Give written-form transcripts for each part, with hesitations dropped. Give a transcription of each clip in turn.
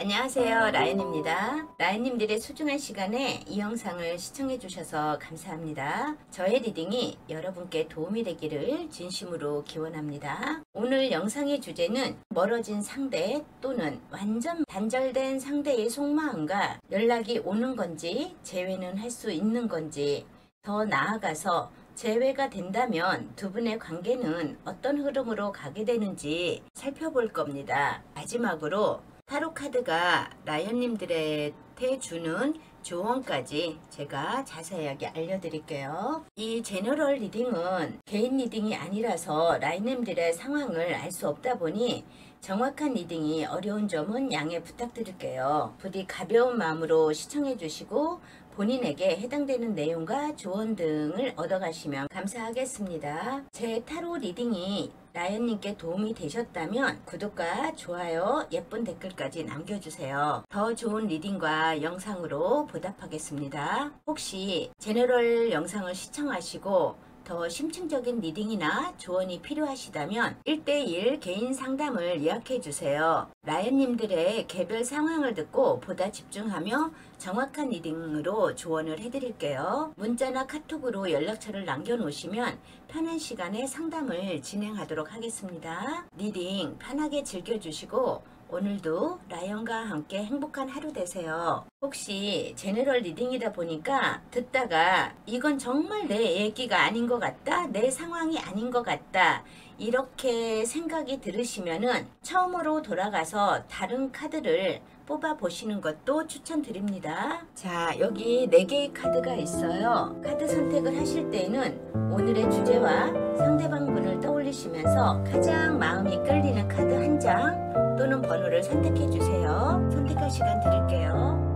안녕하세요, 라연입니다. 라연님들의 소중한 시간에 이 영상을 시청해 주셔서 감사합니다. 저의 리딩이 여러분께 도움이 되기를 진심으로 기원합니다. 오늘 영상의 주제는 멀어진 상대 또는 완전 단절된 상대의 속마음과 연락이 오는 건지 재회는 할 수 있는 건지, 더 나아가서 재회가 된다면 두 분의 관계는 어떤 흐름으로 가게 되는지 살펴볼 겁니다. 마지막으로 타로 카드가 라연님들한테 주는 조언까지 제가 자세하게 알려드릴게요. 이 제너럴 리딩은 개인 리딩이 아니라서 라연님들의 상황을 알 수 없다 보니 정확한 리딩이 어려운 점은 양해 부탁드릴게요. 부디 가벼운 마음으로 시청해 주시고 본인에게 해당되는 내용과 조언 등을 얻어가시면 감사하겠습니다. 제 타로 리딩이 라연님께 도움이 되셨다면 구독과 좋아요, 예쁜 댓글까지 남겨주세요. 더 좋은 리딩과 영상으로 보답하겠습니다. 혹시 제너럴 영상을 시청하시고 더 심층적인 리딩이나 조언이 필요하시다면 1:1 개인 상담을 예약해 주세요. 라연님들의 개별 상황을 듣고 보다 집중하며 정확한 리딩으로 조언을 해드릴게요. 문자나 카톡으로 연락처를 남겨놓으시면 편한 시간에 상담을 진행하도록 하겠습니다. 리딩 편하게 즐겨주시고 오늘도 라연과 함께 행복한 하루 되세요. 혹시 제너럴 리딩이다 보니까 듣다가 이건 정말 내 얘기가 아닌 것 같다, 내 상황이 아닌 것 같다, 이렇게 생각이 들으시면은 처음으로 돌아가서 다른 카드를 뽑아 보시는 것도 추천드립니다. 자, 여기 4개의 카드가 있어요. 카드 선택을 하실 때는 오늘의 주제와 상대방 분을 떠올리시면서 가장 마음이 끌리는 카드 한 장 또는 번호를 선택해 주세요. 선택할 시간 드릴게요.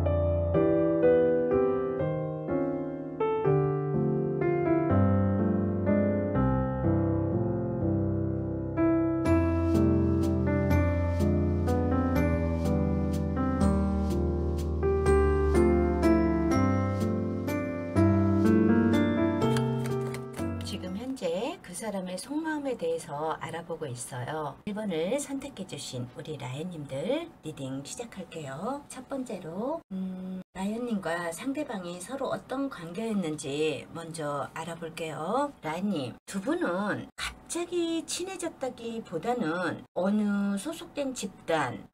지금 현재 그 사람의 속마음에 대해서 알아보고 있어요. 1번을 선택해 주신 우리 라연님들 리딩 시작할게요. 첫 번째로 라연님과 상대방이 서로 어떤 관계였는지 먼저 알아볼게요. 라연님, 두 분은 갑자기 친해졌다기보다는 어느 소속된 집단,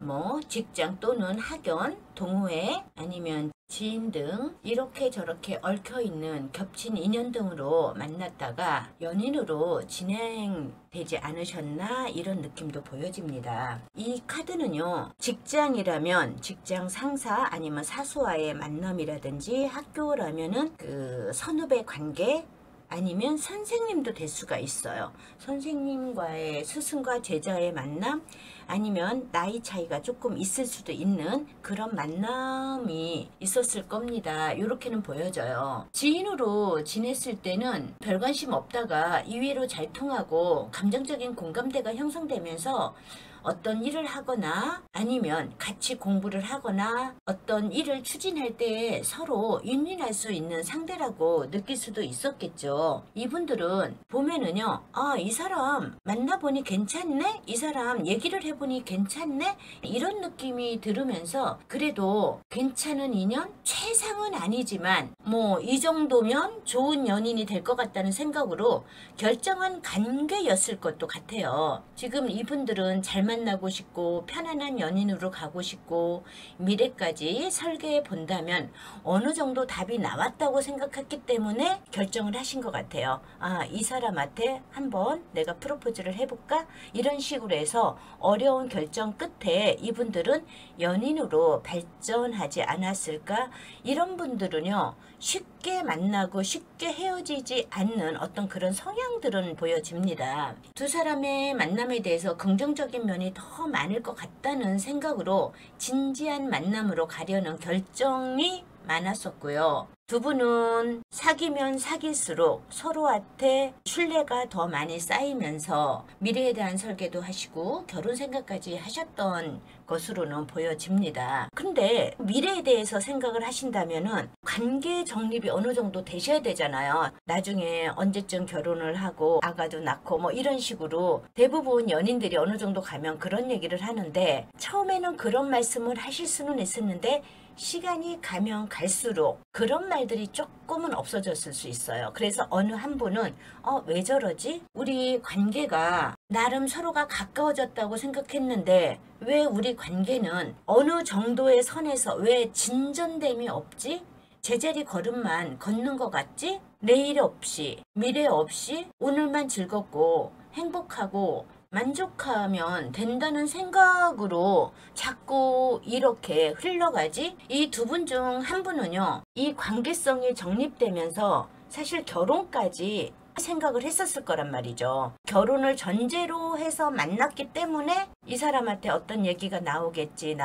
직장 또는 학연, 동호회, 아니면 지인 등 이렇게 저렇게 얽혀있는 겹친 인연 등으로 만났다가 연인으로 진행되지 않으셨나, 이런 느낌도 보여집니다. 이 카드는요, 직장이라면 직장 상사 아니면 사수와의 만남이라든지, 학교라면은 그 선후배 관계, 아니면 선생님도 될 수가 있어요. 선생님과의 스승과 제자의 만남, 아니면 나이 차이가 조금 있을 수도 있는 그런 만남이 있었을 겁니다. 이렇게는 보여져요. 지인으로 지냈을 때는 별 관심 없다가 이외로 잘 통하고 감정적인 공감대가 형성되면서 어떤 일을 하거나 아니면 같이 공부를 하거나 어떤 일을 추진할 때 서로 윈윈할 수 있는 상대라고 느낄 수도 있었겠죠. 이분들은 보면은요, 이 사람 만나보니 괜찮네? 이 사람 얘기를 해보니 괜찮네? 이런 느낌이 들으면서 그래도 괜찮은 인연? 최상은 아니지만 이 정도면 좋은 연인이 될 것 같다는 생각으로 결정한 관계였을 것도 같아요. 지금 이분들은 잘 만나고 싶고 편안한 연인으로 가고 싶고 미래까지 설계해 본다면 어느 정도 답이 나왔다고 생각했기 때문에 결정을 하신 것 같아요. 이 사람한테 한번 내가 프로포즈를 해볼까? 이런 식으로 해서 어려운 결정 끝에 이분들은 연인으로 발전하지 않았을까? 이런 분들은요, 쉽게 만나고 쉽게 헤어지지 않는 어떤 그런 성향들은 보여집니다. 두 사람의 만남에 대해서 긍정적인 면이 더 많을 것 같다는 생각으로 진지한 만남으로 가려는 결정이 많았었고요. 두 분은 사귀면 사귈수록 서로한테 신뢰가 더 많이 쌓이면서 미래에 대한 설계도 하시고 결혼 생각까지 하셨던 것으로는 보여집니다. 근데 미래에 대해서 생각을 하신다면은 관계 정립이 어느 정도 되셔야 되잖아요. 나중에 언제쯤 결혼을 하고 아가도 낳고 뭐 이런 식으로 대부분 연인들이 어느 정도 가면 그런 얘기를 하는데, 처음에는 그런 말씀을 하실 수는 있었는데 시간이 가면 갈수록 그런 말들이 조금은 없어졌을 수 있어요. 그래서 어느 한 분은 왜 저러지? 우리 관계가 나름 서로가 가까워졌다고 생각했는데 왜 우리 관계는 어느 정도의 선에서 왜 진전됨이 없지? 제자리 걸음만 걷는 것 같지? 내일 없이, 미래 없이 오늘만 즐겁고 행복하고 만족하면 된다는 생각으로 자꾸 이렇게 흘러가지? 이 두 분 중 한 분은요, 이 관계성이 정립되면서 사실 결혼까지 생각을 했었을 거란 말이죠. 결혼을 전제로 해서 만났기 때문에 이 사람한테 어떤 얘기가 나오겠지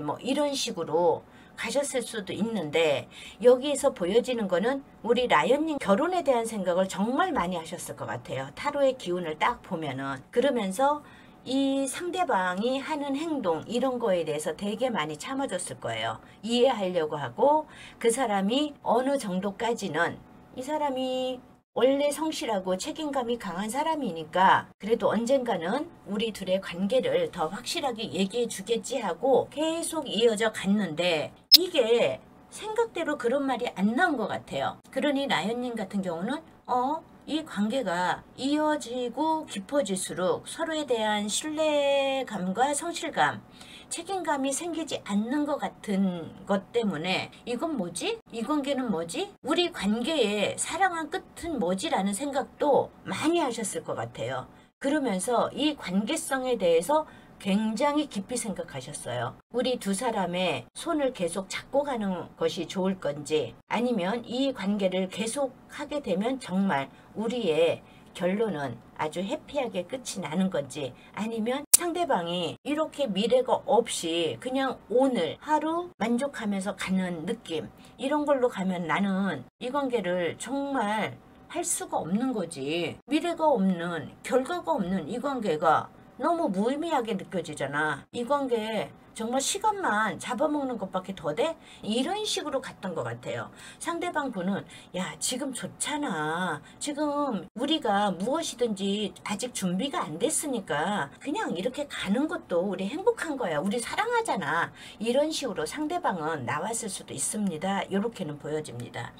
뭐 이런 식으로 가셨을 수도 있는데, 여기에서 보여지는 거는 우리 라연님 결혼에 대한 생각을 정말 많이 하셨을 것 같아요. 타로의 기운을 딱 보면은. 그러면서 이 상대방이 하는 행동 이런 거에 대해서 되게 많이 참아줬을 거예요. 이해하려고 하고, 그 사람이 어느 정도까지는 이 사람이 원래 성실하고 책임감이 강한 사람이니까 그래도 언젠가는 우리 둘의 관계를 더 확실하게 얘기해 주겠지 하고 계속 이어져 갔는데, 이게 생각대로 그런 말이 안 나온 것 같아요. 그러니 라연님 같은 경우는 이 관계가 이어지고 깊어질수록 서로에 대한 신뢰감과 성실감, 책임감이 생기지 않는 것 같은 것 때문에 이건 뭐지? 이 관계는 뭐지? 우리 관계의 사랑한 끝은 뭐지? 라는 생각도 많이 하셨을 것 같아요. 그러면서 이 관계성에 대해서 굉장히 깊이 생각하셨어요. 우리 두 사람의 손을 계속 잡고 가는 것이 좋을 건지, 아니면 이 관계를 계속 하게 되면 정말 우리의 결론은 아주 해피하게 끝이 나는 건지, 아니면 상대방이 이렇게 미래가 없이 그냥 오늘 하루 만족하면서 가는 느낌, 이런 걸로 가면 나는 이 관계를 정말 할 수가 없는 거지. 미래가 없는, 결과가 없는 이 관계가 너무 무의미하게 느껴지잖아. 이 관계 정말 시간만 잡아먹는 것밖에 더 돼? 이런 식으로 갔던 것 같아요. 상대방 분은 야, 지금 좋잖아. 지금 우리가 무엇이든지 아직 준비가 안 됐으니까 그냥 이렇게 가는 것도 우리 행복한 거야. 우리 사랑하잖아. 이런 식으로 상대방은 나왔을 수도 있습니다. 이렇게는 보여집니다.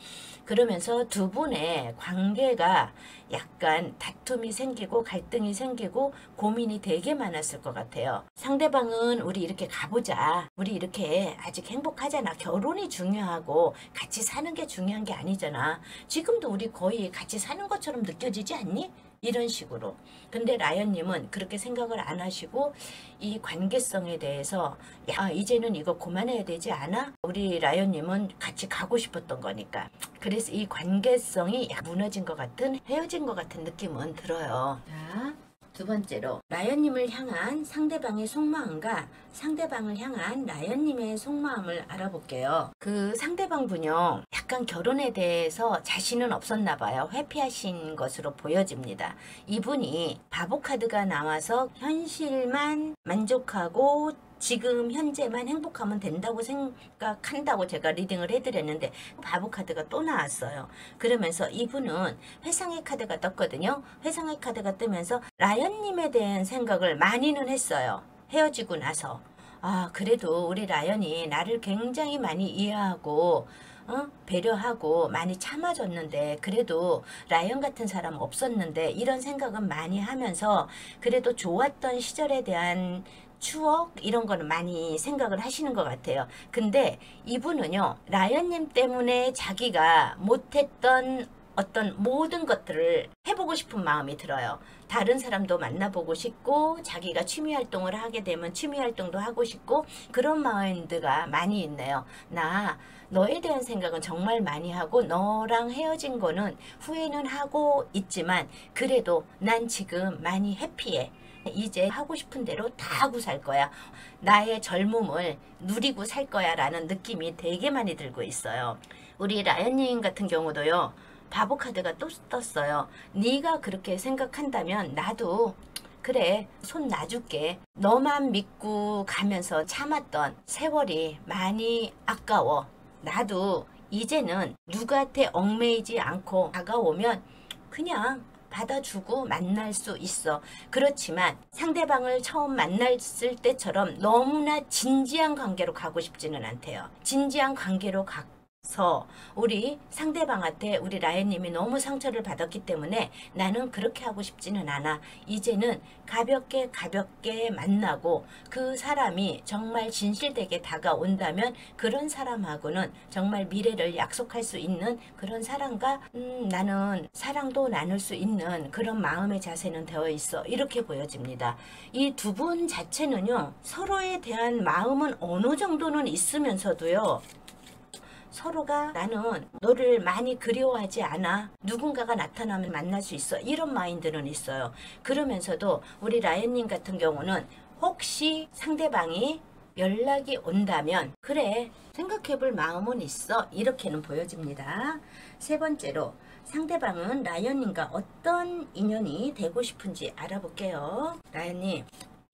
그러면서 두 분의 관계가 약간 다툼이 생기고 갈등이 생기고 고민이 되게 많았을 것 같아요. 상대방은 우리 이렇게 가보자. 우리 이렇게 아직 행복하잖아. 결혼이 중요하고 같이 사는 게 중요한 게 아니잖아. 지금도 우리 거의 같이 사는 것처럼 느껴지지 않니? 이런 식으로. 근데 라연님은 그렇게 생각을 안 하시고 이 관계성에 대해서 야, 이제는 이거 그만해야 되지 않아? 우리 라연님은 같이 가고 싶었던 거니까. 그래서 이 관계성이 무너진 것 같은, 헤어진 것 같은 느낌은 들어요. 자, 두 번째로 라연님을 향한 상대방의 속마음과 상대방을 향한 라연님의 속마음을 알아볼게요. 그 상대방 분요, 약간 결혼에 대해서 자신은 없었나 봐요. 회피하신 것으로 보여집니다. 이분이 바보 카드가 나와서 현실만 만족하고 지금 현재만 행복하면 된다고 생각한다고 제가 리딩을 해드렸는데 바보 카드가 또 나왔어요. 그러면서 이분은 회상의 카드가 떴거든요. 회상의 카드가 뜨면서 라연님에 대한 생각을 많이는 했어요. 헤어지고 나서. 아, 그래도 우리 라연이 나를 굉장히 많이 이해하고 배려하고 많이 참아줬는데, 그래도 라연 같은 사람 없었는데, 이런 생각은 많이 하면서 그래도 좋았던 시절에 대한 추억 이런 거는 많이 생각을 하시는 것 같아요. 근데 이분은요, 라연님 때문에 자기가 못했던 어떤 모든 것들을 해보고 싶은 마음이 들어요. 다른 사람도 만나보고 싶고, 자기가 취미 활동을 하게 되면 취미 활동도 하고 싶고, 그런 마인드가 많이 있네요. 나 너에 대한 생각은 정말 많이 하고 너랑 헤어진 거는 후회는 하고 있지만 그래도 난 지금 많이 해피해. 이제 하고 싶은 대로 다 하고 살 거야. 나의 젊음을 누리고 살 거야 라는 느낌이 되게 많이 들고 있어요. 우리 라연님 같은 경우도요. 바보 카드가 또 떴어요. 네가 그렇게 생각한다면 나도 그래 손 놔줄게. 너만 믿고 가면서 참았던 세월이 많이 아까워. 나도 이제는 누구한테 얽매이지 않고 다가오면 그냥 받아주고 만날 수 있어. 그렇지만 상대방을 처음 만났을 때처럼 너무나 진지한 관계로 가고 싶지는 않대요. 진지한 관계로 가서 우리 상대방한테 우리 라연님이 너무 상처를 받았기 때문에 나는 그렇게 하고 싶지는 않아. 이제는 가볍게 만나고 그 사람이 정말 진실되게 다가온다면 그런 사람하고는 정말 미래를 약속할 수 있는 그런 사람과 나는 사랑도 나눌 수 있는 그런 마음의 자세는 되어 있어. 이렇게 보여집니다. 이 두 분 자체는요. 서로에 대한 마음은 어느 정도는 있으면서도요. 서로가 나는 너를 많이 그리워하지 않아. 누군가가 나타나면 만날 수 있어. 이런 마인드는 있어요. 그러면서도 우리 라연님 같은 경우는 혹시 상대방이 연락이 온다면 그래 생각해볼 마음은 있어. 이렇게는 보여집니다. 세 번째로 상대방은 라연님과 어떤 인연이 되고 싶은지 알아볼게요. 라연님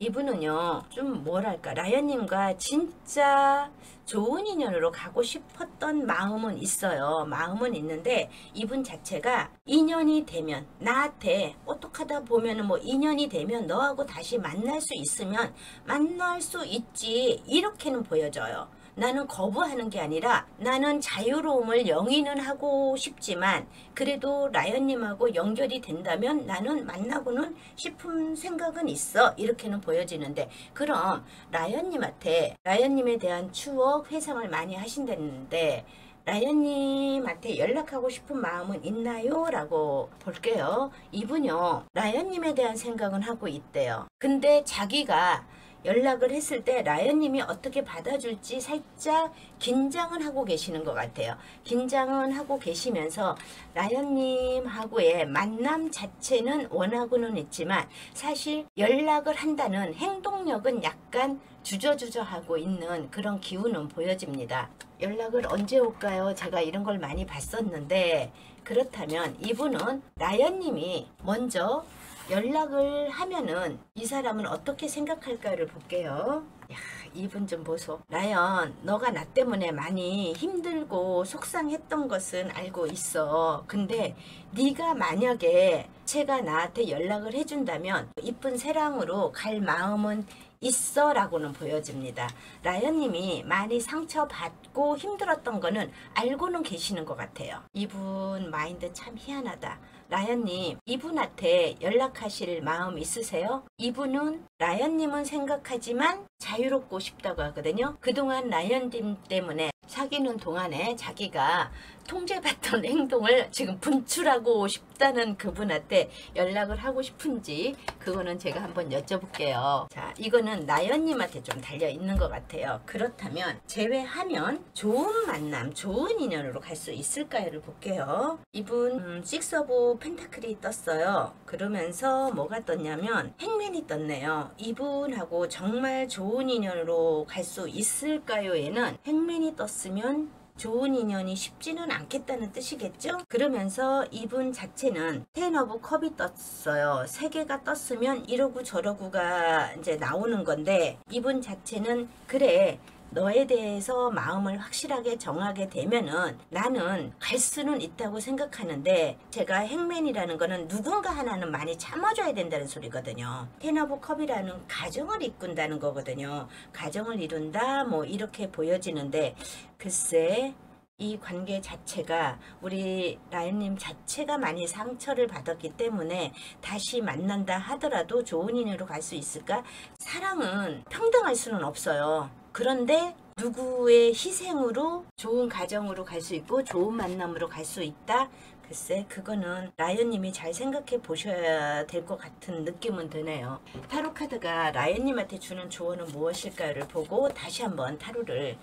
이분은요 좀 뭐랄까 라연님과 진짜 좋은 인연으로 가고 싶었던 마음은 있어요. 마음은 있는데 이분 자체가 인연이 되면 나한테 어떡하다 보면은 뭐 인연이 되면 너하고 다시 만날 수 있으면 만날 수 있지 이렇게는 보여져요. 나는 거부하는 게 아니라 나는 자유로움을 영위는 하고 싶지만 그래도 라연님하고 연결이 된다면 나는 만나고는 싶은 생각은 있어. 이렇게는 보여지는데 그럼 라연님한테 라연님에 대한 추억 회상을 많이 하신다는데 라연님한테 연락하고 싶은 마음은 있나요? 라고 볼게요. 이분요 라연님에 대한 생각은 하고 있대요. 근데 자기가 연락을 했을 때 라연님이 어떻게 받아줄지 살짝 긴장은 하고 계시는 것 같아요. 긴장은 하고 계시면서 라연님하고의 만남 자체는 원하고는 있지만 사실 연락을 한다는 행동력은 약간 주저주저하고 있는 그런 기운은 보여집니다. 연락을 언제 올까요? 제가 이런 걸 많이 봤었는데 그렇다면 이분은 라연님이 먼저 연락을 하면은 이 사람은 어떻게 생각할까를 볼게요. 야, 이분 좀 보소. 라연, 너가 나 때문에 많이 힘들고 속상했던 것은 알고 있어. 근데 네가 만약에 제가 나한테 연락을 해준다면 이쁜 새랑으로 갈 마음은 있어 라고는 보여집니다. 라연님이 많이 상처받고 힘들었던 거는 알고는 계시는 것 같아요. 이분 마인드 참 희한하다. 라연님 이분한테 연락하실 마음 있으세요? 이분은 라연님은 생각하지만 자유롭고 싶다고 하거든요. 그동안 라연님 때문에 사귀는 동안에 자기가 통제받던 행동을 지금 분출하고 싶다는 그분한테 연락을 하고 싶은지 그거는 제가 한번 여쭤볼게요. 자, 이거는 라연님한테 좀 달려있는 것 같아요. 그렇다면 제외하면 좋은 만남, 좋은 인연으로 갈 수 있을까요를 볼게요. 이분 식스 오브 펜타클이 떴어요. 그러면서 뭐가 떴냐면 행맨이 떴네요. 이분하고 정말 좋은 인연으로 갈 수 있을까요에는 행맨이 떴으면 좋은 인연이 쉽지는 않겠다는 뜻이겠죠? 그러면서 이분 자체는 텐 오브 컵이 떴어요. 3개가 떴으면 이러고 저러고가 이제 나오는 건데 이분 자체는 그래 너에 대해서 마음을 확실하게 정하게 되면은 나는 갈 수는 있다고 생각하는데 제가 행맨이라는 거는 누군가 하나는 많이 참아줘야 된다는 소리거든요. 텐 오브 컵이라는 가정을 이끈다는 거거든요. 가정을 이룬다 뭐 이렇게 보여지는데 글쎄 이 관계 자체가 우리 라연님 자체가 많이 상처를 받았기 때문에 다시 만난다 하더라도 좋은 인연으로 갈 수 있을까? 사랑은 평등할 수는 없어요. 그런데 누구의 희생으로 좋은 가정으로 갈 수 있고 좋은 만남으로 갈 수 있다? 글쎄 그거는 라연님이 잘 생각해 보셔야 될 것 같은 느낌은 드네요. 타로 카드가 라연님한테 주는 조언은 무엇일까를 보고 다시 한번 타로를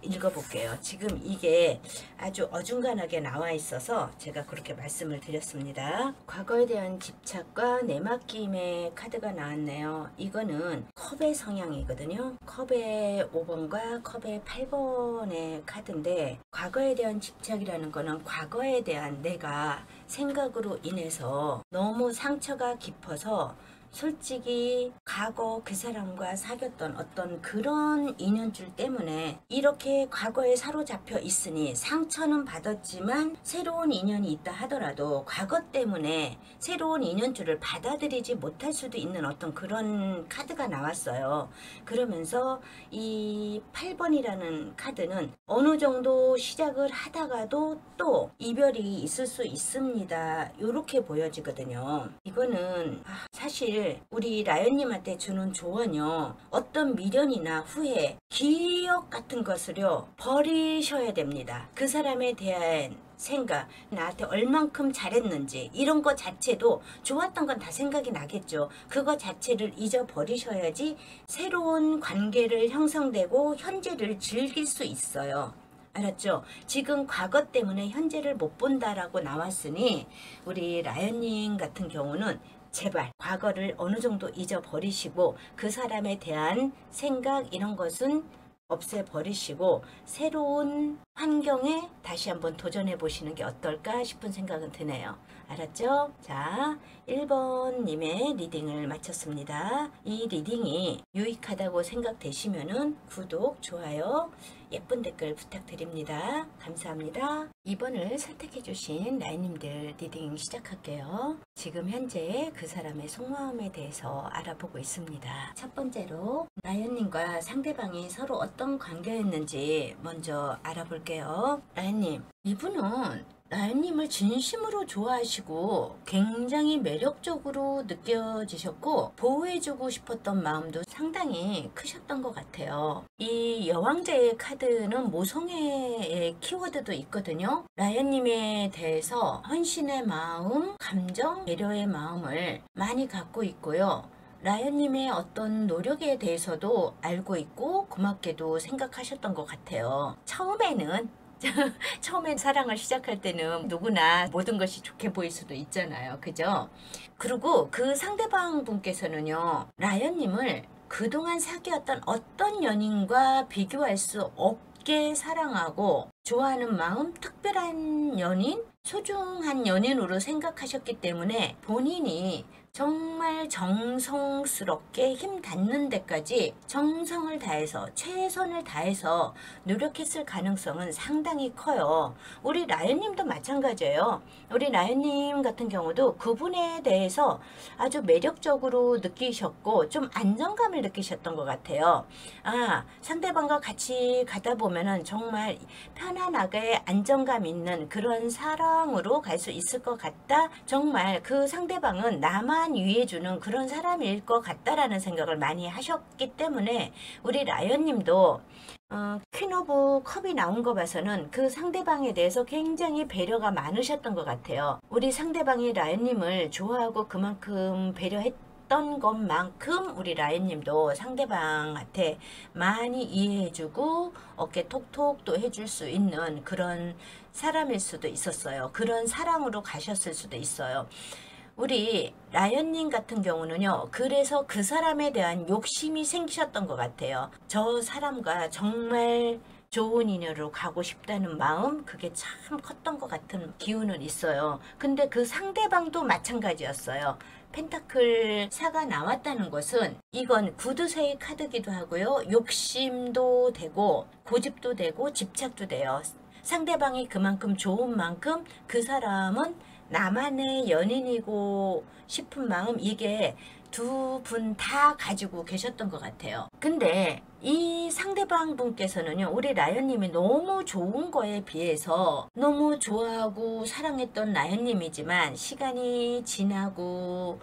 읽어볼게요. 지금 이게 아주 어중간하게 나와 있어서 제가 그렇게 말씀을 드렸습니다. 과거에 대한 집착과 내맡김의 카드가 나왔네요. 이거는 컵의 성향이거든요. 컵의 5번과 컵의 8번의 카드인데, 과거에 대한 집착이라는 거는 과거에 대한 내가 생각으로 인해서 너무 상처가 깊어서 솔직히 과거 그 사람과 사귀었던 어떤 그런 인연줄 때문에 이렇게 과거에 사로잡혀 있으니 상처는 받았지만 새로운 인연이 있다 하더라도 과거 때문에 새로운 인연줄을 받아들이지 못할 수도 있는 어떤 그런 카드가 나왔어요. 그러면서 이 8번이라는 카드는 어느 정도 시작을 하다가도 또 이별이 있을 수 있습니다. 이렇게 보여지거든요. 이거는 사실 우리 라연님한테 주는 조언이요, 어떤 미련이나 후회, 기억 같은 것을요 버리셔야 됩니다. 그 사람에 대한 생각, 나한테 얼만큼 잘했는지 이런 거 자체도 좋았던 건 다 생각이 나겠죠. 그거 자체를 잊어버리셔야지 새로운 관계를 형성되고 현재를 즐길 수 있어요. 알았죠? 지금 과거 때문에 현재를 못 본다라고 나왔으니 우리 라연님 같은 경우는 제발 과거를 어느 정도 잊어버리시고 그 사람에 대한 생각 이런 것은 없애버리시고 새로운 환경에 다시 한번 도전해 보시는 게 어떨까 싶은 생각은 드네요. 알았죠? 자, 1번님의 리딩을 마쳤습니다. 이 리딩이 유익하다고 생각되시면은 구독, 좋아요, 예쁜 댓글 부탁드립니다. 감사합니다. 2번을 선택해 주신 라인님들 리딩 시작할게요. 지금 현재 그 사람의 속마음에 대해서 알아보고 있습니다. 첫 번째로 라연님과 상대방이 서로 어떤 관계였는지 먼저 알아볼게요. 라연님, 이분은 라연님을 진심으로 좋아하시고 굉장히 매력적으로 느껴지셨고 보호해주고 싶었던 마음도 상당히 크셨던 것 같아요. 이 여왕제의 카드는 모성애의 키워드도 있거든요. 라연님에 대해서 헌신의 마음, 감정, 배려의 마음을 많이 갖고 있고요. 라연님의 어떤 노력에 대해서도 알고 있고 고맙게도 생각하셨던 것 같아요. 처음엔 사랑을 시작할 때는 누구나 모든 것이 좋게 보일 수도 있잖아요. 그죠? 그리고 그 상대방 분께서는요, 라연님을 그동안 사귀었던 어떤 연인과 비교할 수 없게 사랑하고 좋아하는 마음, 특별한 연인, 소중한 연인으로 생각하셨기 때문에 본인이 정말 정성스럽게 힘 닿는 데까지 정성을 다해서 최선을 다해서 노력했을 가능성은 상당히 커요. 우리 라연님도 마찬가지예요. 우리 라연님 같은 경우도 그분에 대해서 아주 매력적으로 느끼셨고 좀 안정감을 느끼셨던 것 같아요. 상대방과 같이 가다 보면은 정말 편안하게 안정감 있는 그런 사랑으로 갈 수 있을 것 같다. 정말 그 상대방은 나만 위해주는 그런 사람일 것 같다라는 생각을 많이 하셨기 때문에 우리 라연님도 퀸 오브 컵이 나온 거 봐서는 그 상대방에 대해서 굉장히 배려가 많으셨던 것 같아요. 우리 상대방이 라연님을 좋아하고 그만큼 배려했던 것만큼 우리 라연님도 상대방한테 많이 이해해주고 어깨 톡톡 또 해줄 수 있는 그런 사람일 수도 있었어요. 그런 사랑으로 가셨을 수도 있어요. 우리 라연님 같은 경우는요, 그래서 그 사람에 대한 욕심이 생기셨던 것 같아요. 저 사람과 정말 좋은 인연으로 가고 싶다는 마음, 그게 참 컸던 것 같은 기운은 있어요. 근데 그 상대방도 마찬가지였어요. 펜타클 4가 나왔다는 것은 이건 구두쇠의 카드기도 하고요, 욕심도 되고 고집도 되고 집착도 돼요. 상대방이 그만큼 좋은 만큼 그 사람은 나만의 연인이고 싶은 마음, 이게 두 분 다 가지고 계셨던 것 같아요. 근데 이 상대방 분께서는요, 우리 라연님이 너무 좋은 거에 비해서 너무 좋아하고 사랑했던 라연님이지만 시간이 지나고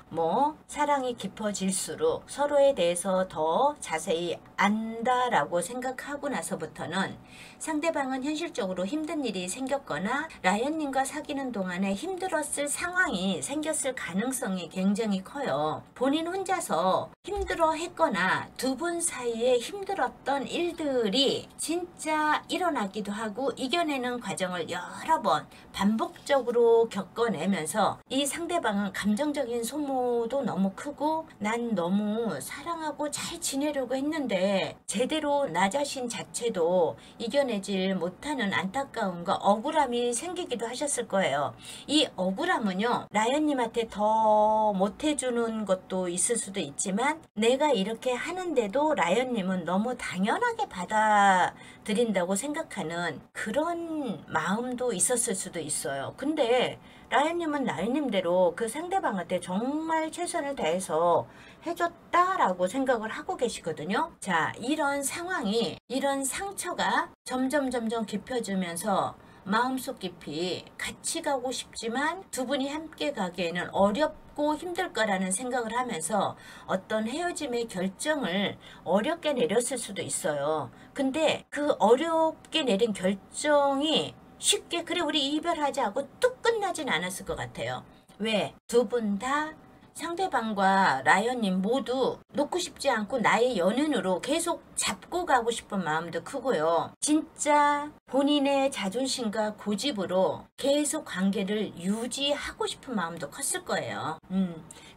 사랑이 깊어질수록 서로에 대해서 더 자세히 안다라고 생각하고 나서부터는 상대방은 현실적으로 힘든 일이 생겼거나 라연님과 사귀는 동안에 힘들었을 상황이 생겼을 가능성이 굉장히 커요. 본인 혼자서 힘들어 했거나 두 분 사이에 힘들어 힘들었던 일들이 진짜 일어나기도 하고 이겨내는 과정을 여러 번 반복적으로 겪어내면서 이 상대방은 감정적인 소모도 너무 크고 난 너무 사랑하고 잘 지내려고 했는데 제대로 나 자신 자체도 이겨내질 못하는 안타까움과 억울함이 생기기도 하셨을 거예요. 이 억울함은요, 라연님한테 더 못해주는 것도 있을 수도 있지만 내가 이렇게 하는데도 라연님은 너무 당연하게 받아들인다고 생각하는 그런 마음도 있었을 수도 있어요. 근데 라연님은 라연님대로 그 상대방한테 정말 최선을 다해서 해줬다라고 생각을 하고 계시거든요. 자, 이런 상황이, 이런 상처가 점점 깊어지면서 마음속 깊이 같이 가고 싶지만 두 분이 함께 가기에는 어렵고 힘들 거라는 생각을 하면서 어떤 헤어짐의 결정을 어렵게 내렸을 수도 있어요. 근데 그 어렵게 내린 결정이 쉽게 그래 우리 이별하자 하고 뚝 끝나진 않았을 것 같아요. 왜? 두 분 다 상대방과 라연님 모두 놓고 싶지 않고 나의 연인으로 계속 잡고 가고 싶은 마음도 크고요. 진짜 본인의 자존심과 고집으로 계속 관계를 유지하고 싶은 마음도 컸을 거예요.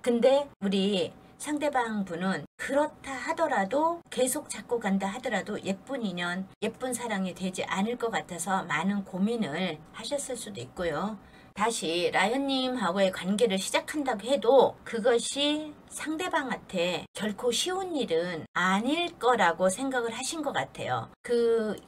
근데 우리 상대방 분은 그렇다 하더라도 계속 잡고 간다 하더라도 예쁜 인연, 예쁜 사랑이 되지 않을 것 같아서 많은 고민을 하셨을 수도 있고요. 다시 라연님하고의 관계를 시작한다고 해도 그것이 상대방한테 결코 쉬운 일은 아닐 거라고 생각을 하신 것 같아요.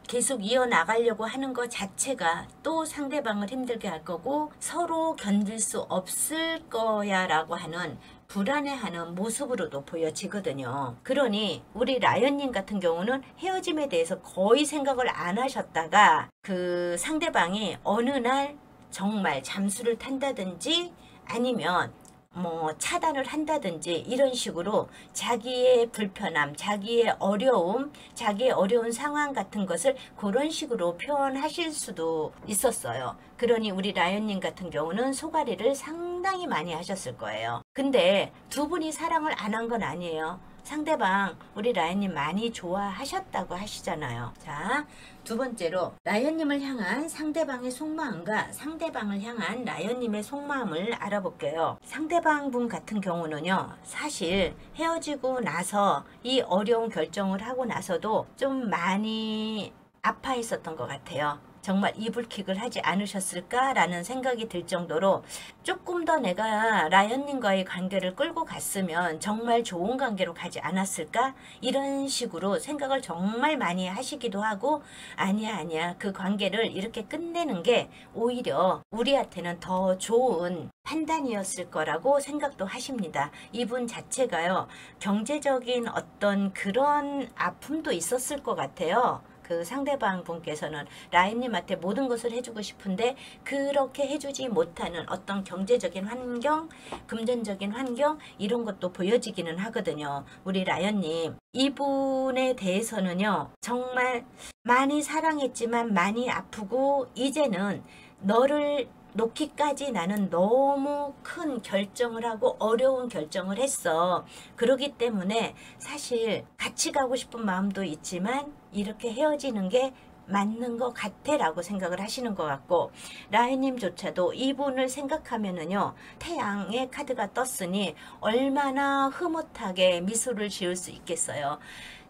계속 이어나가려고 하는 것 자체가 또 상대방을 힘들게 할 거고 서로 견딜 수 없을 거야 라고 하는 불안해하는 모습으로도 보여지거든요. 그러니 우리 라연님 같은 경우는 헤어짐에 대해서 거의 생각을 안 하셨다가 그 상대방이 어느 날 정말 잠수를 탄다든지 아니면 뭐 차단을 한다든지 이런 식으로 자기의 불편함, 자기의 어려움, 자기의 어려운 상황 같은 것을 그런 식으로 표현하실 수도 있었어요. 그러니 우리 라연님 같은 경우는 소가리를 상당히 많이 하셨을 거예요. 근데 두 분이 사랑을 안 한 건 아니에요. 상대방 우리 라연님 많이 좋아하셨다고 하시잖아요. 자, 두 번째로 라연님을 향한 상대방의 속마음과 상대방을 향한 라연님의 속마음을 알아볼게요. 상대방 분 같은 경우는요, 사실 헤어지고 나서 이 어려운 결정을 하고 나서도 좀 많이 아파했었던 것 같아요. 정말 이불킥을 하지 않으셨을까라는 생각이 들 정도로 조금 더 내가 라연님과의 관계를 끌고 갔으면 정말 좋은 관계로 가지 않았을까? 이런 식으로 생각을 정말 많이 하시기도 하고 아니야 그 관계를 이렇게 끝내는 게 오히려 우리한테는 더 좋은 판단이었을 거라고 생각도 하십니다. 이분 자체가요, 경제적인 어떤 그런 아픔도 있었을 것 같아요. 그 상대방 분께서는 라인님한테 모든 것을 해주고 싶은데 그렇게 해주지 못하는 어떤 경제적인 환경, 금전적인 환경 이런 것도 보여지기는 하거든요. 우리 라연님 이분에 대해서는요, 정말 많이 사랑했지만 많이 아프고 이제는 너를 놓기까지 나는 너무 큰 결정을 하고 어려운 결정을 했어. 그러기 때문에 사실 같이 가고 싶은 마음도 있지만 이렇게 헤어지는 게 맞는 것 같아 라고 생각을 하시는 것 같고, 라인님조차도 이분을 생각하면은요, 태양의 카드가 떴으니 얼마나 흐뭇하게 미소를 지을 수 있겠어요.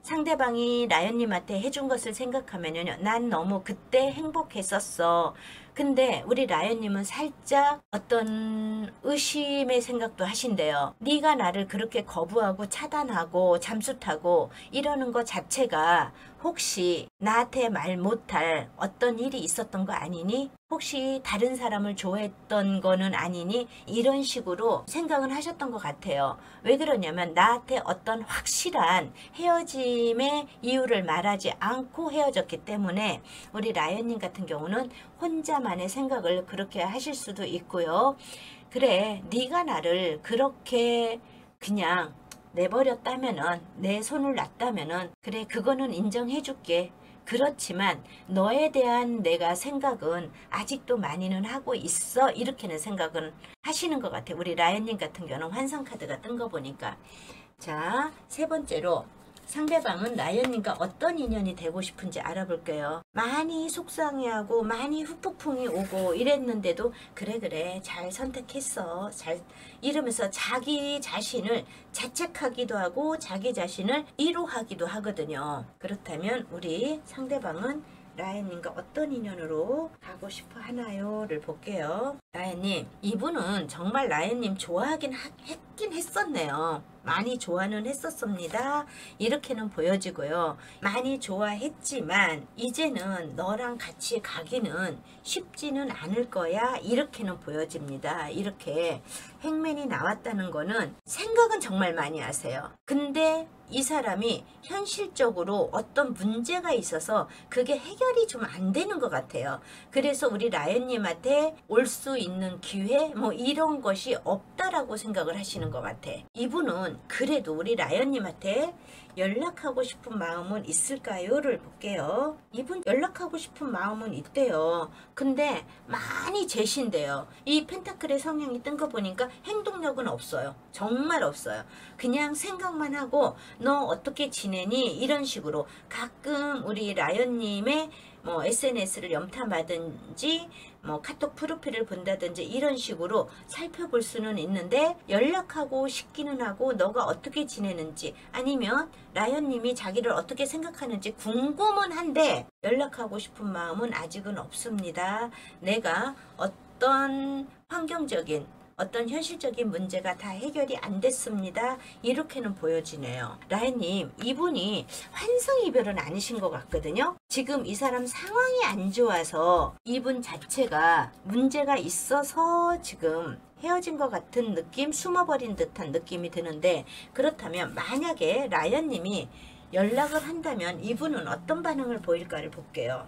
상대방이 라연님한테 해준 것을 생각하면요, 난 너무 그때 행복했었어. 근데 우리 라연님은 살짝 어떤 의심의 생각도 하신대요. 네가 나를 그렇게 거부하고 차단하고 잠수 타고 이러는 것 자체가 혹시 나한테 말 못할 어떤 일이 있었던 거 아니니? 혹시 다른 사람을 좋아했던 거는 아니니? 이런 식으로 생각을 하셨던 것 같아요. 왜 그러냐면 나한테 어떤 확실한 헤어짐의 이유를 말하지 않고 헤어졌기 때문에 우리 라연님 같은 경우는 혼자만의 생각을 그렇게 하실 수도 있고요. 그래, 네가 나를 그렇게 그냥 내버렸다면은, 내 손을 놨다면은 그래, 그거는 인정해 줄게. 그렇지만 너에 대한 내가 생각은 아직도 많이는 하고 있어. 이렇게는 생각은 하시는 것 같아요. 우리 라연님 같은 경우는 환상카드가 뜬 거 보니까. 자, 세 번째로 상대방은 라이언님과 어떤 인연이 되고 싶은지 알아볼게요. 많이 속상해하고 많이 후폭풍이 오고 이랬는데도 그래 잘 선택했어 잘 이러면서 자기 자신을 자책하기도 하고 자기 자신을 위로하기도 하거든요. 그렇다면 우리 상대방은 라이언님과 어떤 인연으로 가고 싶어 하나요?를 볼게요. 라이언님, 이분은 정말 라이언님 좋아하긴 했긴 했었네요. 많이 좋아는 했었습니다. 이렇게는 보여지고요. 많이 좋아했지만 이제는 너랑 같이 가기는 쉽지는 않을 거야. 이렇게는 보여집니다. 이렇게 행맨이 나왔다는 거는 생각은 정말 많이 하세요. 근데 이 사람이 현실적으로 어떤 문제가 있어서 그게 해결이 좀 안 되는 것 같아요. 그래서 우리 라이언님한테 올 수 있는 기회 뭐 이런 것이 없다라고 생각을 하시는 것 같아. 이분은 그래도 우리 라이언님한테 연락하고 싶은 마음은 있을까요?를 볼게요. 이분 연락하고 싶은 마음은 있대요. 근데 많이 제신데요. 이 펜타클의 성향이 뜬 거 보니까 행동력은 없어요. 정말 없어요. 그냥 생각만 하고 너 어떻게 지내니? 이런 식으로 가끔 우리 라이언님의 뭐 SNS를 염탐하든지 뭐 카톡 프로필을 본다든지 이런 식으로 살펴볼 수는 있는데 연락하고 싶기는 하고 너가 어떻게 지내는지 아니면 라이언님이 자기를 어떻게 생각하는지 궁금은 한데 연락하고 싶은 마음은 아직은 없습니다. 내가 어떤 환경적인 어떤 현실적인 문제가 다 해결이 안 됐습니다. 이렇게는 보여지네요. 라이언님, 이분이 환승이별은 아니신 것 같거든요. 지금 이 사람 상황이 안 좋아서 이분 자체가 문제가 있어서 지금 헤어진 것 같은 느낌, 숨어버린 듯한 느낌이 드는데 그렇다면 만약에 라이언님이 연락을 한다면 이분은 어떤 반응을 보일까를 볼게요.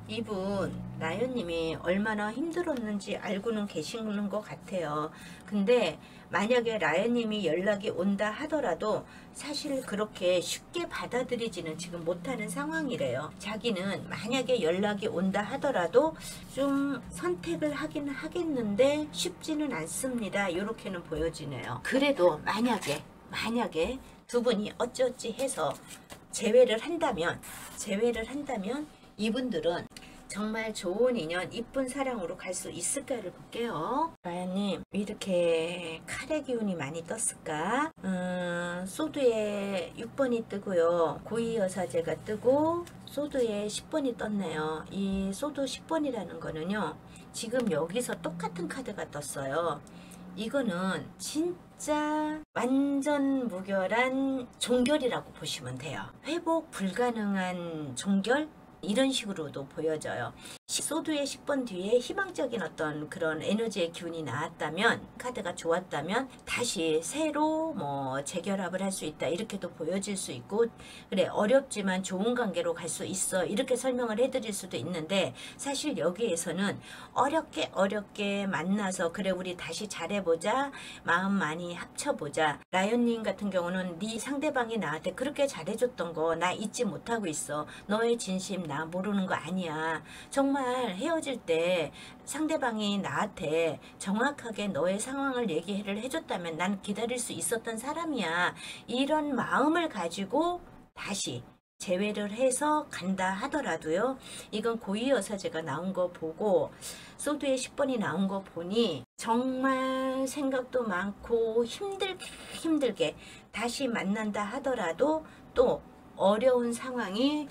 이분 라이언님이 얼마나 힘들었는지 알고는 계시는 것 같아요. 근데 만약에 라이언님이 연락이 온다 하더라도 사실 그렇게 쉽게 받아들이지는 지금 못하는 상황이래요. 자기는 만약에 연락이 온다 하더라도 좀 선택을 하긴 하겠는데 쉽지는 않습니다. 이렇게는 보여지네요. 그래도 만약에 두 분이 어찌어찌 해서 재회를 한다면 이분들은 정말 좋은 인연, 이쁜 사랑으로 갈 수 있을까를 볼게요. 라이언님, 이렇게 칼의 기운이 많이 떴을까? 소드에 6번이 뜨고요. 고위여사제가 뜨고 소드에 10번이 떴네요. 이 소드 10번이라는 거는요. 지금 여기서 똑같은 카드가 떴어요. 이거는 진짜 완전 무결한 종결이라고 보시면 돼요. 회복 불가능한 종결? 이런 식으로도 보여져요. 소드의 10번 뒤에 희망적인 어떤 그런 에너지의 기운이 나왔다면, 카드가 좋았다면 다시 새로 뭐 재결합을 할 수 있다 이렇게도 보여질 수 있고, 그래 어렵지만 좋은 관계로 갈 수 있어 이렇게 설명을 해드릴 수도 있는데, 사실 여기에서는 어렵게 만나서 그래 우리 다시 잘해보자, 마음 많이 합쳐보자. 라이언님 같은 경우는 네 상대방이 나한테 그렇게 잘해줬던 거 나 잊지 못하고 있어. 너의 진심 나 모르는 거 아니야. 정말 헤어질 때 상대방이 나한테 정확하게 너의 상황을 얘기를 해줬다면 난 기다릴 수 있었던 사람이야. 이런 마음을 가지고 다시 재회를 해서 간다 하더라도요. 이건 고위여사제가 나온 거 보고 소드의 10번이 나온 거 보니 정말 생각도 많고 힘들게 다시 만난다 하더라도 또 어려운 상황이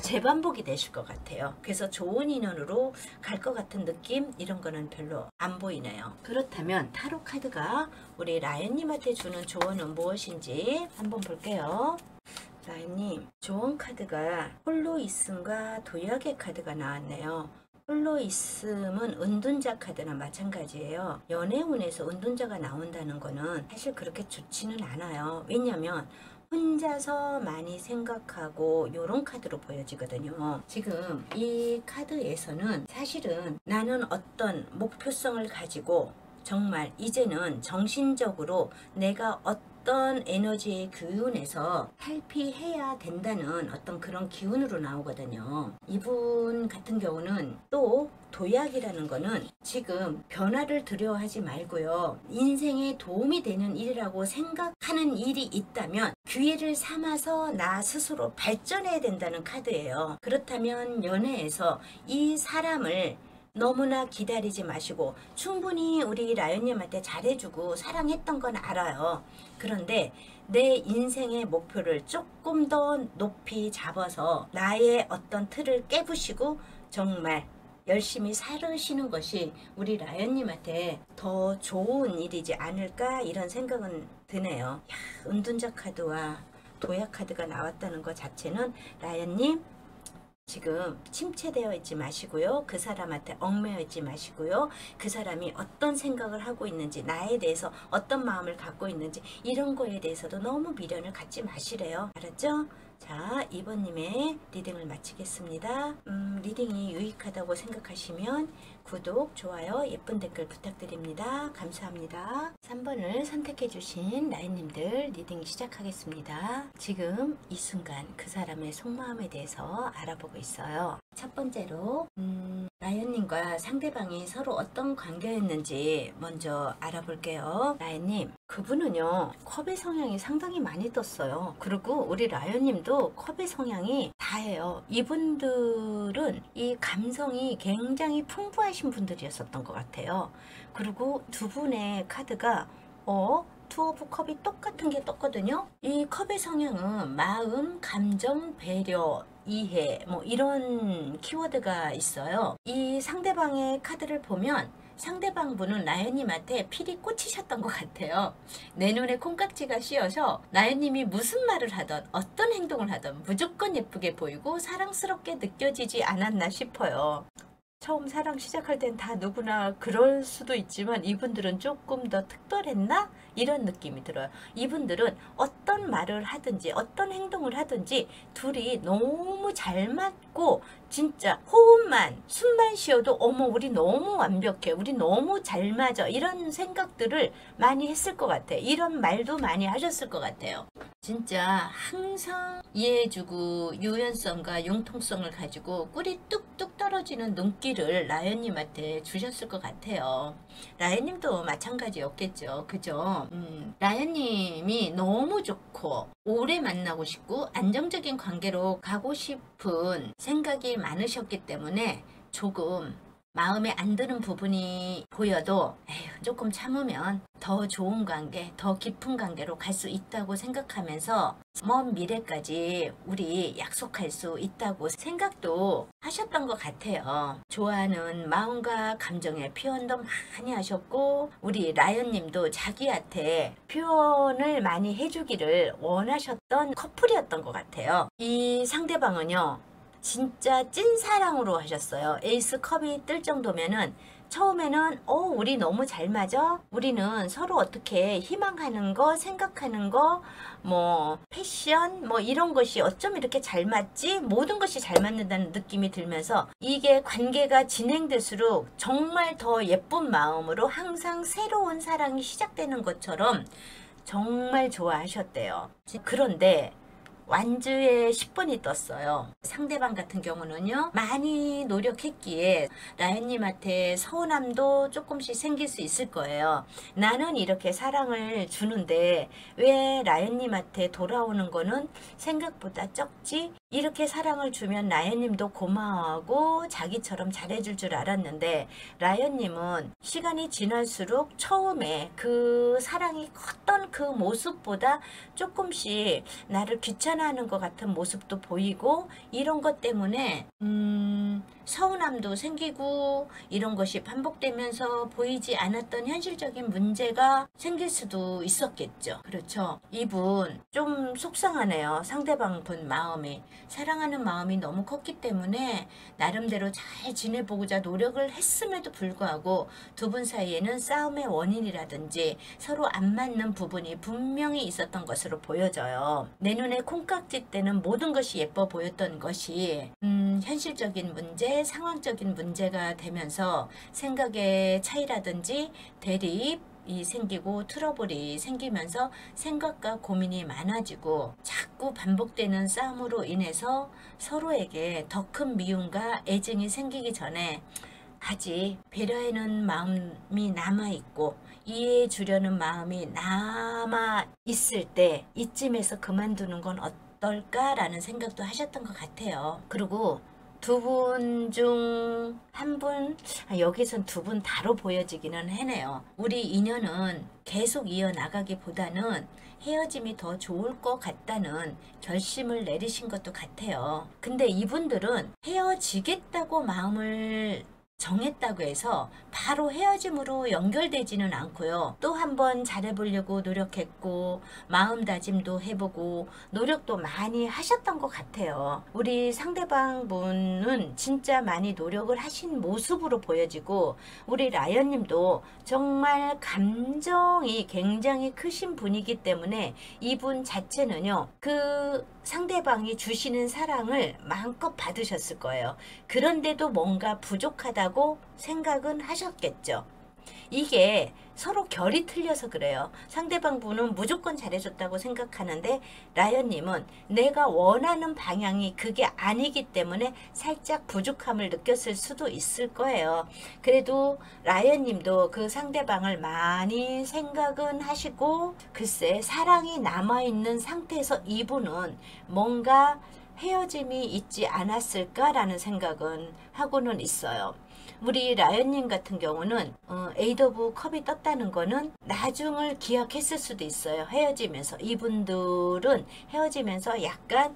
재반복이 되실 것 같아요. 그래서 좋은 인연으로 갈 것 같은 느낌 이런 거는 별로 안 보이네요. 그렇다면 타로 카드가 우리 라이언님한테 주는 조언은 무엇인지 한번 볼게요. 라이언님, 조언 카드가 홀로 있음과 도약의 카드가 나왔네요. 홀로 있음은 은둔자 카드나 마찬가지예요. 연애운에서 은둔자가 나온다는 거는 사실 그렇게 좋지는 않아요. 왜냐면 혼자서 많이 생각하고 이런 카드로 보여지거든요. 지금 이 카드에서는 사실은 나는 어떤 목표성을 가지고 정말 이제는 정신적으로 내가 어떤 에너지의 기운에서 탈피해야 된다는 어떤 그런 기운으로 나오거든요. 이분 같은 경우는 또 도약이라는 거는 지금 변화를 두려워하지 말고요. 인생에 도움이 되는 일이라고 생각하는 일이 있다면 기회를 삼아서 나 스스로 발전해야 된다는 카드예요. 그렇다면 연애에서 이 사람을 너무나 기다리지 마시고 충분히 우리 라연님한테 잘해주고 사랑했던 건 알아요. 그런데 내 인생의 목표를 조금 더 높이 잡아서 나의 어떤 틀을 깨부시고 정말 열심히 살으시는 것이 우리 라연님한테 더 좋은 일이지 않을까 이런 생각은 드네요. 야, 은둔자 카드와 도약 카드가 나왔다는 것 자체는 라연님 지금 침체되어 있지 마시고요. 그 사람한테 얽매여 있지 마시고요. 그 사람이 어떤 생각을 하고 있는지, 나에 대해서 어떤 마음을 갖고 있는지 이런 거에 대해서도 너무 미련을 갖지 마시래요. 알았죠? 자, 2번님의 리딩을 마치겠습니다. 리딩이 유익하다고 생각하시면 구독, 좋아요, 예쁜 댓글 부탁드립니다. 감사합니다. 3번을 선택해 주신 라인님들 리딩 시작하겠습니다. 지금 이 순간 그 사람의 속마음에 대해서 알아보고 있어요. 첫 번째로 라연님과 상대방이 서로 어떤 관계였는지 먼저 알아볼게요. 라연님, 그분은요 컵의 성향이 상당히 많이 떴어요. 그리고 우리 라연님도 컵의 성향이 다예요. 이분들은 이 감성이 굉장히 풍부하신 분들이었었던 것 같아요. 그리고 두 분의 카드가 투 오브 컵이 똑같은 게 떴거든요. 이 컵의 성향은 마음, 감정, 배려, 이해 뭐 이런 키워드가 있어요. 이 상대방의 카드를 보면 상대방 분은 라연님한테 필이 꽂히셨던 것 같아요. 내 눈에 콩깍지가 씌어서 라연님이 무슨 말을 하던 어떤 행동을 하던 무조건 예쁘게 보이고 사랑스럽게 느껴지지 않았나 싶어요. 처음 사랑 시작할 땐 다 누구나 그럴 수도 있지만 이분들은 조금 더 특별했나? 이런 느낌이 들어요. 이분들은 어떤 말을 하든지 어떤 행동을 하든지 둘이 너무 잘 맞고 진짜 호흡만 숨만 쉬어도 어머 우리 너무 완벽해, 우리 너무 잘 맞아, 이런 생각들을 많이 했을 것 같아요. 이런 말도 많이 하셨을 것 같아요. 진짜 항상 이해해주고 유연성과 융통성을 가지고 꿀이 뚝뚝 떨어지는 눈길을 라연님한테 주셨을 것 같아요. 라연님도 마찬가지였겠죠. 그죠? 라연님이 너무 좋고 오래 만나고 싶고 안정적인 관계로 가고 싶은 생각이 많으셨기 때문에 조금 마음에 안 드는 부분이 보여도 에휴, 조금 참으면 더 좋은 관계, 더 깊은 관계로 갈 수 있다고 생각하면서 먼 미래까지 우리 약속할 수 있다고 생각도 하셨던 것 같아요. 좋아하는 마음과 감정의 표현도 많이 하셨고 우리 라연님도 자기한테 표현을 많이 해주기를 원하셨던 커플이었던 것 같아요. 이 상대방은요 진짜 찐사랑으로 하셨어요. 에이스 컵이 뜰 정도면은 처음에는 우리 너무 잘 맞아? 우리는 서로 어떻게 희망하는 거, 생각하는 거, 뭐 패션, 뭐 이런 것이 어쩜 이렇게 잘 맞지? 모든 것이 잘 맞는다는 느낌이 들면서 이게 관계가 진행될수록 정말 더 예쁜 마음으로 항상 새로운 사랑이 시작되는 것처럼 정말 좋아하셨대요. 그런데 완주에 10번이 떴어요. 상대방 같은 경우는요 많이 노력했기에 라연님한테 서운함도 조금씩 생길 수 있을 거예요. 나는 이렇게 사랑을 주는데 왜 라연님한테 돌아오는 거는 생각보다 적지? 이렇게 사랑을 주면 라연님도 고마워하고 자기처럼 잘해줄 줄 알았는데 라연님은 시간이 지날수록 처음에 그 사랑이 컸던 그 모습보다 조금씩 나를 귀찮아하는 것 같은 모습도 보이고 이런 것 때문에 서운함도 생기고 이런 것이 반복되면서 보이지 않았던 현실적인 문제가 생길 수도 있었겠죠. 그렇죠. 이분 좀 속상하네요. 상대방 분 마음이, 사랑하는 마음이 너무 컸기 때문에 나름대로 잘 지내보고자 노력을 했음에도 불구하고 두 분 사이에는 싸움의 원인이라든지 서로 안 맞는 부분이 분명히 있었던 것으로 보여져요. 내 눈에 콩깍지 때는 모든 것이 예뻐 보였던 것이 현실적인 문제, 상황적인 문제가 되면서 생각의 차이라든지 대립, 생기고 트러블이 생기면서 생각과 고민이 많아지고 자꾸 반복되는 싸움으로 인해서 서로에게 더 큰 미움과 애증이 생기기 전에 아직 배려하는 마음이 남아있고 이해해 주려는 마음이 남아 있을 때 이쯤에서 그만두는 건 어떨까라는 생각도 하셨던 것 같아요. 그리고 두 분 중 한 분, 여기선 두 분 다로 보여지기는 해네요. 우리 인연은 계속 이어나가기보다는 헤어짐이 더 좋을 것 같다는 결심을 내리신 것도 같아요. 근데 이분들은 헤어지겠다고 마음을 정했다고 해서 바로 헤어짐으로 연결되지는 않고요. 또 한 번 잘해보려고 노력했고 마음다짐도 해보고 노력도 많이 하셨던 것 같아요. 우리 상대방 분은 진짜 많이 노력을 하신 모습으로 보여지고 우리 라연님도 정말 감정이 굉장히 크신 분이기 때문에 이분 자체는요. 그 상대방이 주시는 사랑을 마음껏 받으셨을 거예요. 그런데도 뭔가 부족하다고 생각은 하셨겠죠. 이게 서로 결이 틀려서 그래요. 상대방 분은 무조건 잘해줬다고 생각하는데 라연님은 내가 원하는 방향이 그게 아니기 때문에 살짝 부족함을 느꼈을 수도 있을 거예요. 그래도 라연님도 그 상대방을 많이 생각은 하시고 글쎄 사랑이 남아있는 상태에서 이분은 뭔가 헤어짐이 있지 않았을까라는 생각은 하고는 있어요. 우리 라연님 같은 경우는 에잇 오브 컵이 떴다는 거는 나중을 기약했을 수도 있어요. 헤어지면서 이분들은 헤어지면서 약간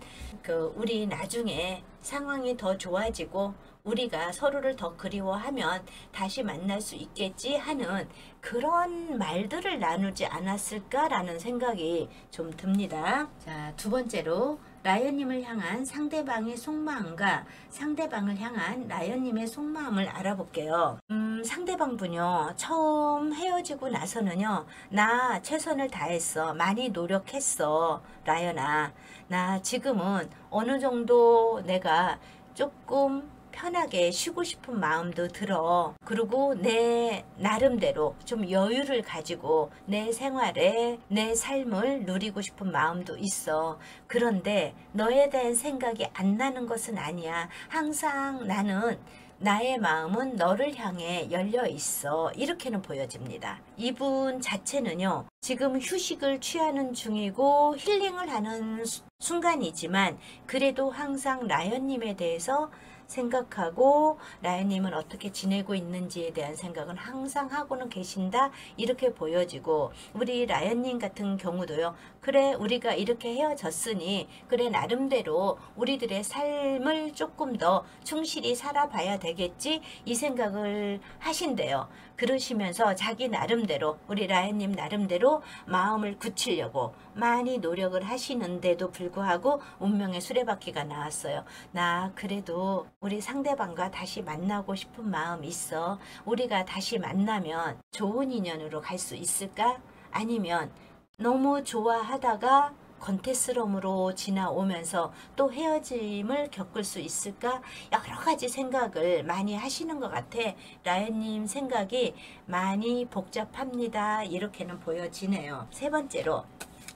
우리 나중에 상황이 더 좋아지고 우리가 서로를 더 그리워하면 다시 만날 수 있겠지 하는 그런 말들을 나누지 않았을까라는 생각이 좀 듭니다. 자, 두 번째로 라연님을 향한 상대방의 속마음과 상대방을 향한 라연님의 속마음을 알아볼게요. 상대방분요. 처음 헤어지고 나서는요. 나 최선을 다했어. 많이 노력했어. 라연아. 나 지금은 어느 정도 내가 조금 편하게 쉬고 싶은 마음도 들어. 그리고 내 나름대로 좀 여유를 가지고 내 생활에 내 삶을 누리고 싶은 마음도 있어. 그런데 너에 대한 생각이 안 나는 것은 아니야. 항상 나는 나의 마음은 너를 향해 열려 있어. 이렇게는 보여집니다. 이분 자체는요. 지금 휴식을 취하는 중이고 힐링을 하는 순간이지만 그래도 항상 라연님에 대해서 생각하고 라연님은 어떻게 지내고 있는지에 대한 생각은 항상 하고는 계신다 이렇게 보여지고 우리 라연님 같은 경우도요. 그래 우리가 이렇게 헤어졌으니 그래 나름대로 우리들의 삶을 조금 더 충실히 살아봐야 되겠지 이 생각을 하신대요. 그러시면서 자기 나름대로 우리 라연님 나름대로 마음을 굳히려고 많이 노력을 하시는데도 불구하고 운명의 수레바퀴가 나왔어요. 나 그래도 우리 상대방과 다시 만나고 싶은 마음 있어. 우리가 다시 만나면 좋은 인연으로 갈 수 있을까? 아니면 너무 좋아하다가 권태스러움으로 지나오면서 또 헤어짐을 겪을 수 있을까? 여러 가지 생각을 많이 하시는 것 같아. 라연님 생각이 많이 복잡합니다. 이렇게는 보여지네요. 세 번째로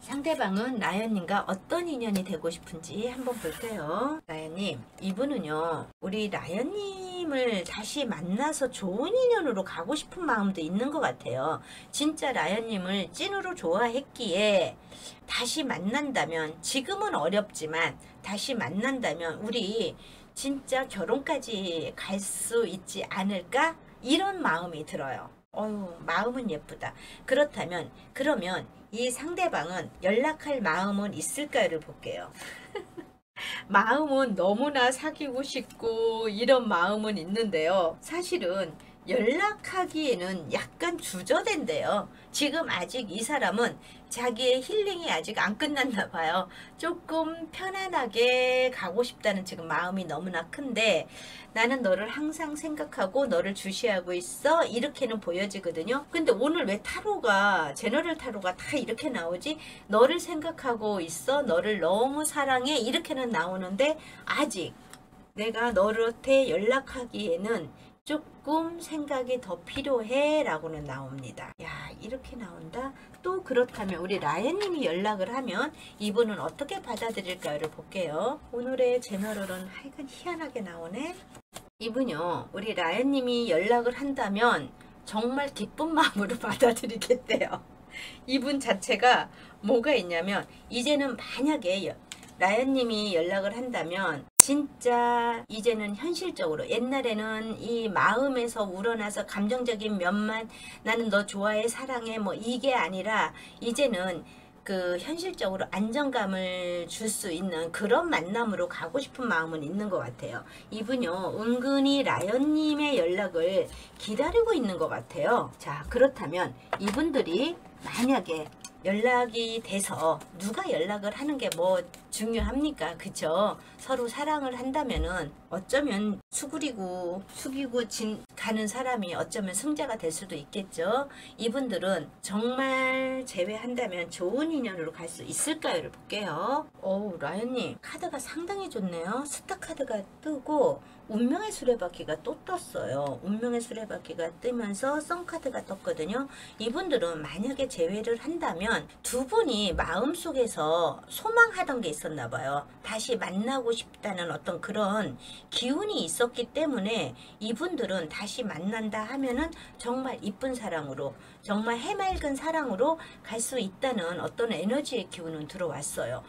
상대방은 라연님과 어떤 인연이 되고 싶은지 한번 볼게요. 라연님, 이분은요, 우리 라연님을 다시 만나서 좋은 인연으로 가고 싶은 마음도 있는 것 같아요. 진짜 라연님을 찐으로 좋아했기에 다시 만난다면, 지금은 어렵지만 다시 만난다면 우리 진짜 결혼까지 갈 수 있지 않을까? 이런 마음이 들어요. 마음은 예쁘다. 그러면 이 상대방은 연락할 마음은 있을까요를 볼게요. 마음은 너무나 사귀고 싶고 이런 마음은 있는데요. 사실은 연락하기에는 약간 주저된대요. 지금 아직 이 사람은 자기의 힐링이 아직 안 끝났나 봐요. 조금 편안하게 가고 싶다는 지금 마음이 너무나 큰데 나는 너를 항상 생각하고 너를 주시하고 있어 이렇게는 보여지거든요. 근데 오늘 왜 타로가 제너럴 타로가 다 이렇게 나오지? 너를 생각하고 있어. 너를 너무 사랑해 이렇게는 나오는데 아직 내가 너한테 연락하기에는 조금 생각이 더 필요해 라고는 나옵니다. 야, 이렇게 나온다. 또 그렇다면 우리 라연님이 연락을 하면 이분은 어떻게 받아들일까를 볼게요. 오늘의 제너럴은 하여간 희한하게 나오네. 이분요, 우리 라연님이 연락을 한다면 정말 기쁜 마음으로 받아들이겠대요. 이분 자체가 뭐가 있냐면, 이제는 만약에 라연님이 연락을 한다면 진짜 이제는 현실적으로, 옛날에는 이 마음에서 우러나서 감정적인 면만 나는 너 좋아해 사랑해 뭐 이게 아니라 이제는 그 현실적으로 안정감을 줄 수 있는 그런 만남으로 가고 싶은 마음은 있는 것 같아요. 이분요, 은근히 라연님의 연락을 기다리고 있는 것 같아요. 자, 그렇다면 이분들이 만약에 연락이 돼서, 누가 연락을 하는 게 뭐 중요합니까? 그쵸? 서로 사랑을 한다면은 어쩌면 숙이고 가는 사람이 어쩌면 승자가 될 수도 있겠죠. 이분들은 정말 제외한다면 좋은 인연으로 갈 수 있을까요를 볼게요. 오, 라연님 카드가 상당히 좋네요. 스타 카드가 뜨고 운명의 수레바퀴가 또 떴어요. 운명의 수레바퀴가 뜨면서 썬카드가 떴거든요. 이분들은 만약에 재회를 한다면 두 분이 마음속에서 소망하던 게 있었나 봐요. 다시 만나고 싶다는 어떤 그런 기운이 있었기 때문에 이분들은 다시 만난다 하면은 정말 이쁜 사랑으로, 정말 해맑은 사랑으로 갈 수 있다는 어떤 에너지의 기운은 들어왔어요.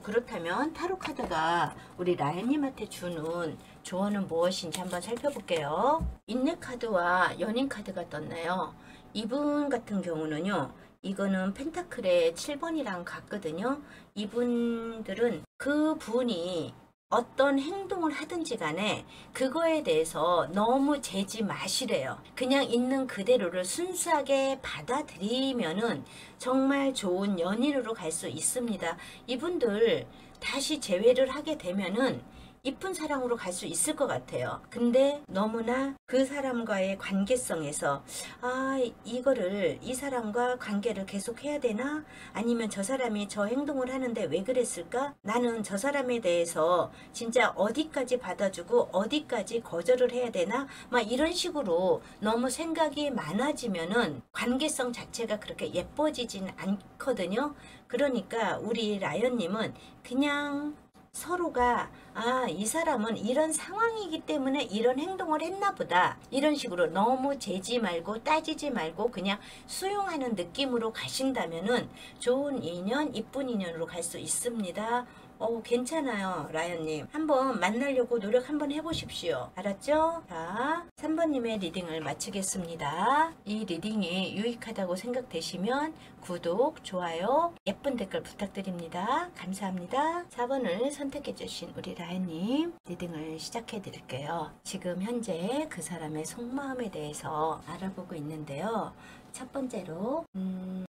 그렇다면 타로 카드가 우리 라연님한테 주는 조언은 무엇인지 한번 살펴볼게요. 인내 카드와 연인 카드가 떴나요? 이분 같은 경우는요, 이거는 펜타클의 7번이랑 같거든요. 이분들은 그 분이 어떤 행동을 하든지 간에 그거에 대해서 너무 재지 마시래요. 그냥 있는 그대로를 순수하게 받아들이면은 정말 좋은 연인으로 갈 수 있습니다. 이분들 다시 재회를 하게 되면은 이쁜 사랑으로 갈 수 있을 것 같아요. 근데 너무나 그 사람과의 관계성에서 이거를, 이 사람과 관계를 계속 해야 되나? 아니면 저 사람이 저 행동을 하는데 왜 그랬을까? 나는 저 사람에 대해서 진짜 어디까지 받아주고 어디까지 거절을 해야 되나? 막 이런 식으로 너무 생각이 많아지면은 관계성 자체가 그렇게 예뻐지진 않거든요. 그러니까 우리 라연님은 그냥 서로가 이 사람은 이런 상황이기 때문에 이런 행동을 했나 보다, 이런 식으로 너무 재지 말고 따지지 말고 그냥 수용하는 느낌으로 가신다면은 좋은 인연, 이쁜 인연으로 갈 수 있습니다. 괜찮아요, 라연님. 한번 만나려고 노력 한번 해보십시오. 알았죠? 자, 3번님의 리딩을 마치겠습니다. 이 리딩이 유익하다고 생각되시면 구독, 좋아요, 예쁜 댓글 부탁드립니다. 감사합니다. 4번을 선택해주신 우리 라연님 리딩을 시작해 드릴게요. 지금 현재 그 사람의 속마음에 대해서 알아보고 있는데요. 첫 번째로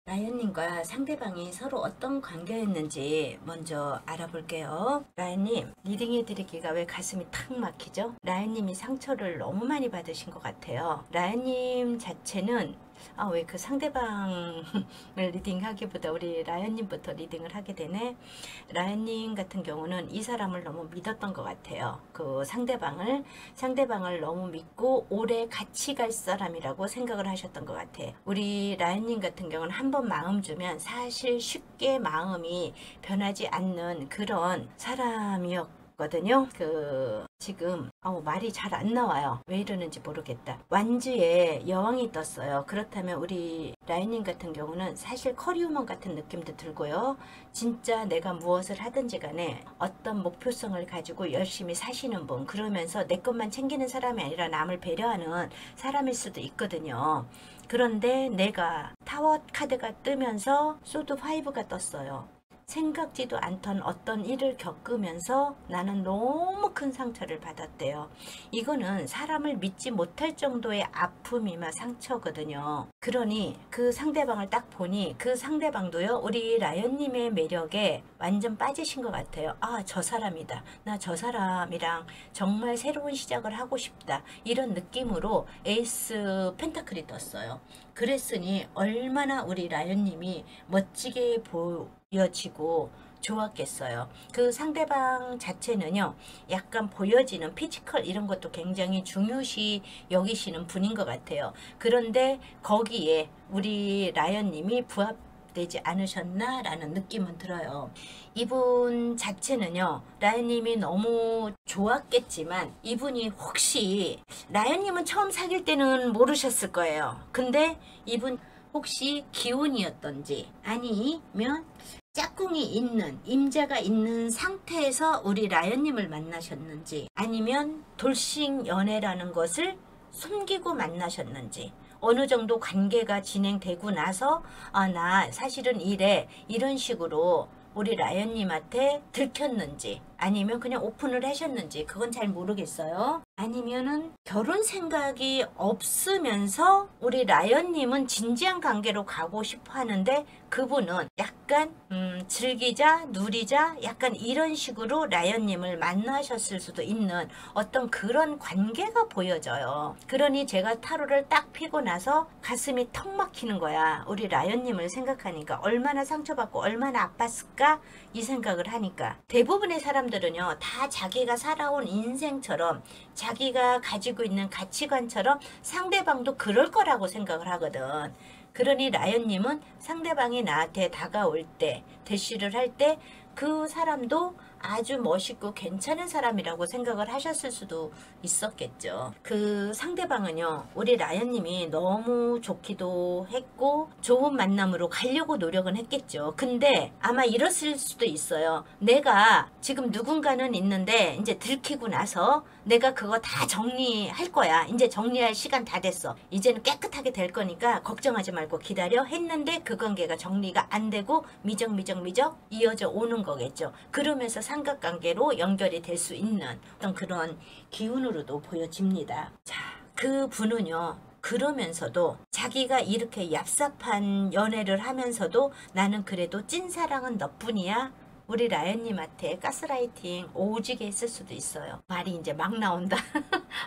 라연님과 상대방이 서로 어떤 관계였는지 먼저 알아볼게요. 라연님, 리딩해 드리기가 왜 가슴이 탁 막히죠? 라연님이 상처를 너무 많이 받으신 것 같아요. 라연님 자체는 왜 그 상대방을 리딩하기보다 우리 라연님부터 리딩을 하게 되네. 라연님 같은 경우는 이 사람을 너무 믿었던 것 같아요. 그 상대방을 너무 믿고 오래 같이 갈 사람이라고 생각을 하셨던 것 같아. 우리 라연님 같은 경우는 한번 마음 주면 사실 쉽게 마음이 변하지 않는 그런 사람이었거든요. 지금 말이 잘 안 나와요. 왜 이러는지 모르겠다. 완주에 여왕이 떴어요. 그렇다면 우리 라연님 같은 경우는 사실 커리우먼 같은 느낌도 들고요. 진짜 내가 무엇을 하든지 간에 어떤 목표성을 가지고 열심히 사시는 분, 그러면서 내 것만 챙기는 사람이 아니라 남을 배려하는 사람일 수도 있거든요. 그런데 내가 타워 카드가 뜨면서 소드 5가 떴어요. 생각지도 않던 어떤 일을 겪으면서 나는 너무 큰 상처를 받았대요. 이거는 사람을 믿지 못할 정도의 아픔이며 상처거든요. 그러니 그 상대방을 딱 보니 그 상대방도요, 우리 라연님의 매력에 완전 빠지신 것 같아요. 저 사람이다. 나 저 사람이랑 정말 새로운 시작을 하고 싶다. 이런 느낌으로 에이스 펜타클이 떴어요. 그랬으니 얼마나 우리 라연님이 멋지게 보여지고 좋았겠어요. 그 상대방 자체는요, 약간 보여지는 피지컬 이런 것도 굉장히 중요시 여기시는 분인 것 같아요. 그런데 거기에 우리 라연님이 부합되지 않으셨나 라는 느낌은 들어요. 이분 자체는요, 라연님이 너무 좋았겠지만 이분이 혹시 라연님은 처음 사귈 때는 모르셨을 거예요. 근데 이분 혹시 기운이었던지 아니면 짝꿍이 있는, 임자가 있는 상태에서 우리 라연님을 만나셨는지, 아니면 돌싱 연애라는 것을 숨기고 만나셨는지, 어느 정도 관계가 진행되고 나서 나 사실은 이래, 이런 식으로 우리 라연님한테 들켰는지, 아니면 그냥 오픈을 하셨는지 그건 잘 모르겠어요. 아니면은 결혼 생각이 없으면서 우리 라연님은 진지한 관계로 가고 싶어 하는데 그분은 약간 즐기자, 누리자, 약간 이런 식으로 라연님을 만나셨을 수도 있는 어떤 그런 관계가 보여져요. 그러니 제가 타로를 딱 피고 나서 가슴이 턱 막히는 거야. 우리 라연님을 생각하니까 얼마나 상처받고 얼마나 아팠을까 이 생각을 하니까. 대부분의 사람들은요, 다 자기가 살아온 인생처럼, 자기가 가지고 있는 가치관처럼 상대방도 그럴 거라고 생각을 하거든. 그러니 라연님은 상대방이 나한테 다가올 때, 대시를 할 때 그 사람도 아주 멋있고 괜찮은 사람이라고 생각을 하셨을 수도 있었겠죠. 그 상대방은요, 우리 라연님이 너무 좋기도 했고 좋은 만남으로 가려고 노력은 했겠죠. 근데 아마 이랬을 수도 있어요. 내가 지금 누군가는 있는데 이제 들키고 나서 내가 그거 다 정리할 거야. 이제 정리할 시간 다 됐어. 이제는 깨끗하게 될 거니까 걱정하지 말고 기다려 했는데 그 관계가 정리가 안 되고 미적 이어져 오는 거겠죠. 그러면서 삼각관계로 연결이 될 수 있는 어떤 그런 기운으로도 보여집니다. 자, 그 분은요, 그러면서도 자기가 이렇게 얍삽한 연애를 하면서도 나는 그래도 찐사랑은 너뿐이야, 우리 라연님한테 가스라이팅 오지게 했을 수도 있어요. 말이 이제 막 나온다.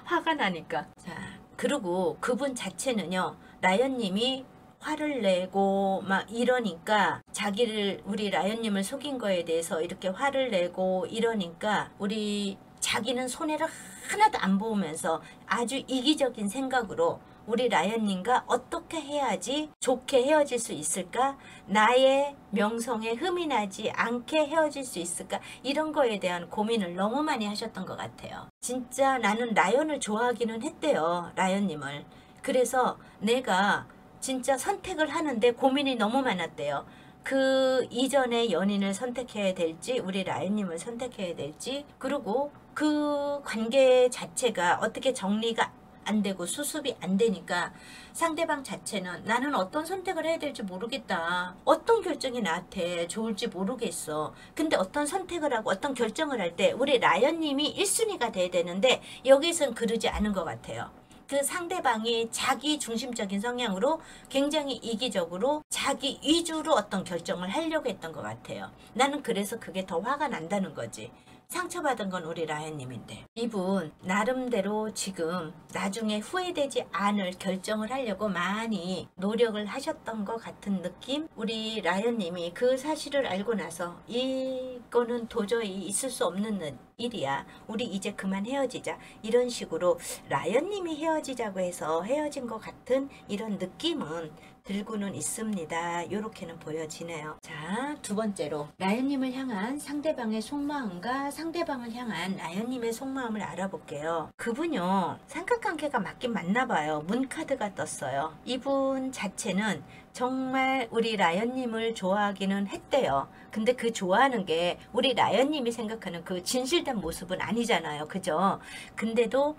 화가 나니까. 자, 그리고 그분 자체는요, 라연님이 화를 내고 막 이러니까, 자기를, 우리 라연님을 속인 거에 대해서 이렇게 화를 내고 이러니까 우리 자기는 손해를 하나도 안 보면서 아주 이기적인 생각으로 우리 라연님과 어떻게 해야지 좋게 헤어질 수 있을까? 나의 명성에 흠이 나지 않게 헤어질 수 있을까? 이런 거에 대한 고민을 너무 많이 하셨던 것 같아요. 진짜 나는 라연을 좋아하기는 했대요. 라연님을. 그래서 내가 진짜 선택을 하는데 고민이 너무 많았대요. 그 이전의 연인을 선택해야 될지 우리 라연님을 선택해야 될지, 그리고 그 관계 자체가 어떻게 정리가 안 되고 수습이 안 되니까 상대방 자체는 나는 어떤 선택을 해야 될지 모르겠다. 어떤 결정이 나한테 좋을지 모르겠어. 근데 어떤 선택을 하고 어떤 결정을 할 때 우리 라연님이 1순위가 돼야 되는데 여기선 그러지 않은 것 같아요. 그 상대방이 자기 중심적인 성향으로 굉장히 이기적으로 자기 위주로 어떤 결정을 하려고 했던 것 같아요. 나는 그래서 그게 더 화가 난다는 거지. 상처받은 건 우리 라연님인데 이분 나름대로 지금 나중에 후회되지 않을 결정을 하려고 많이 노력을 하셨던 것 같은 느낌? 우리 라연님이 그 사실을 알고 나서 이거는 도저히 있을 수 없는 일이야, 우리 이제 그만 헤어지자, 이런 식으로 라연님이 헤어지자고 해서 헤어진 것 같은 이런 느낌은 들고는 있습니다. 이렇게는 보여지네요. 자, 두 번째로 라연님을 향한 상대방의 속마음과 상대방을 향한 라연님의 속마음을 알아볼게요. 그분요, 삼각관계가 맞긴 맞나 봐요. 문카드가 떴어요. 이분 자체는 정말 우리 라연님을 좋아하기는 했대요. 근데 그 좋아하는 게 우리 라연님이 생각하는 그 진실된 모습은 아니잖아요. 그죠? 근데도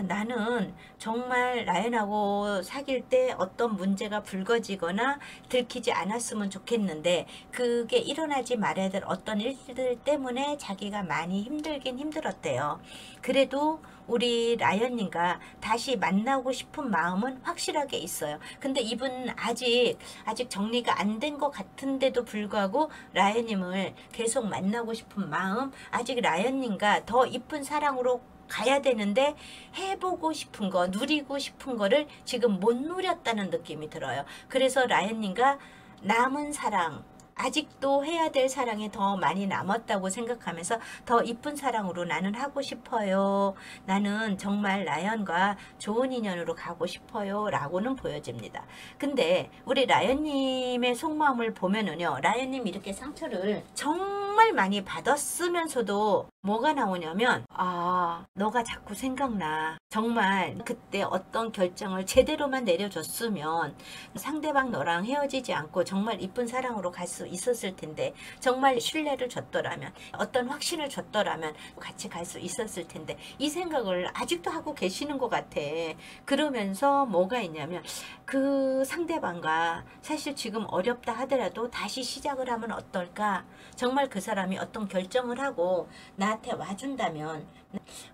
나는 정말 라연하고 사귈 때 어떤 문제가 불거지거나 들키지 않았으면 좋겠는데 그게 일어나지 말아야 될 어떤 일들 때문에 자기가 많이 힘들긴 힘들었대요. 그래도 우리 라연님과 다시 만나고 싶은 마음은 확실하게 있어요. 근데 이분 아직 정리가 안 된 것 같은데도 불구하고 라연님을 계속 만나고 싶은 마음, 아직 라연님과 더 이쁜 사랑으로 가야 되는데 해보고 싶은 거, 누리고 싶은 거를 지금 못 누렸다는 느낌이 들어요. 그래서 라연님과 남은 사랑, 아직도 해야 될 사랑이 더 많이 남았다고 생각하면서 더 이쁜 사랑으로 나는 하고 싶어요. 나는 정말 라연과 좋은 인연으로 가고 싶어요. 라고는 보여집니다. 근데 우리 라연님의 속마음을 보면은요. 라연님 이렇게 상처를 정말 많이 받았으면서도 뭐가 나오냐면 너가 자꾸 생각나. 정말 그때 어떤 결정을 제대로만 내려줬으면 상대방 너랑 헤어지지 않고 정말 이쁜 사랑으로 갈 수 있었을 텐데, 정말 신뢰를 줬더라면, 어떤 확신을 줬더라면 같이 갈 수 있었을 텐데, 이 생각을 아직도 하고 계시는 것 같아. 그러면서 뭐가 있냐면 그 상대방과 사실 지금 어렵다 하더라도 다시 시작을 하면 어떨까? 정말 그 사람이 어떤 결정을 하고 나한테 와준다면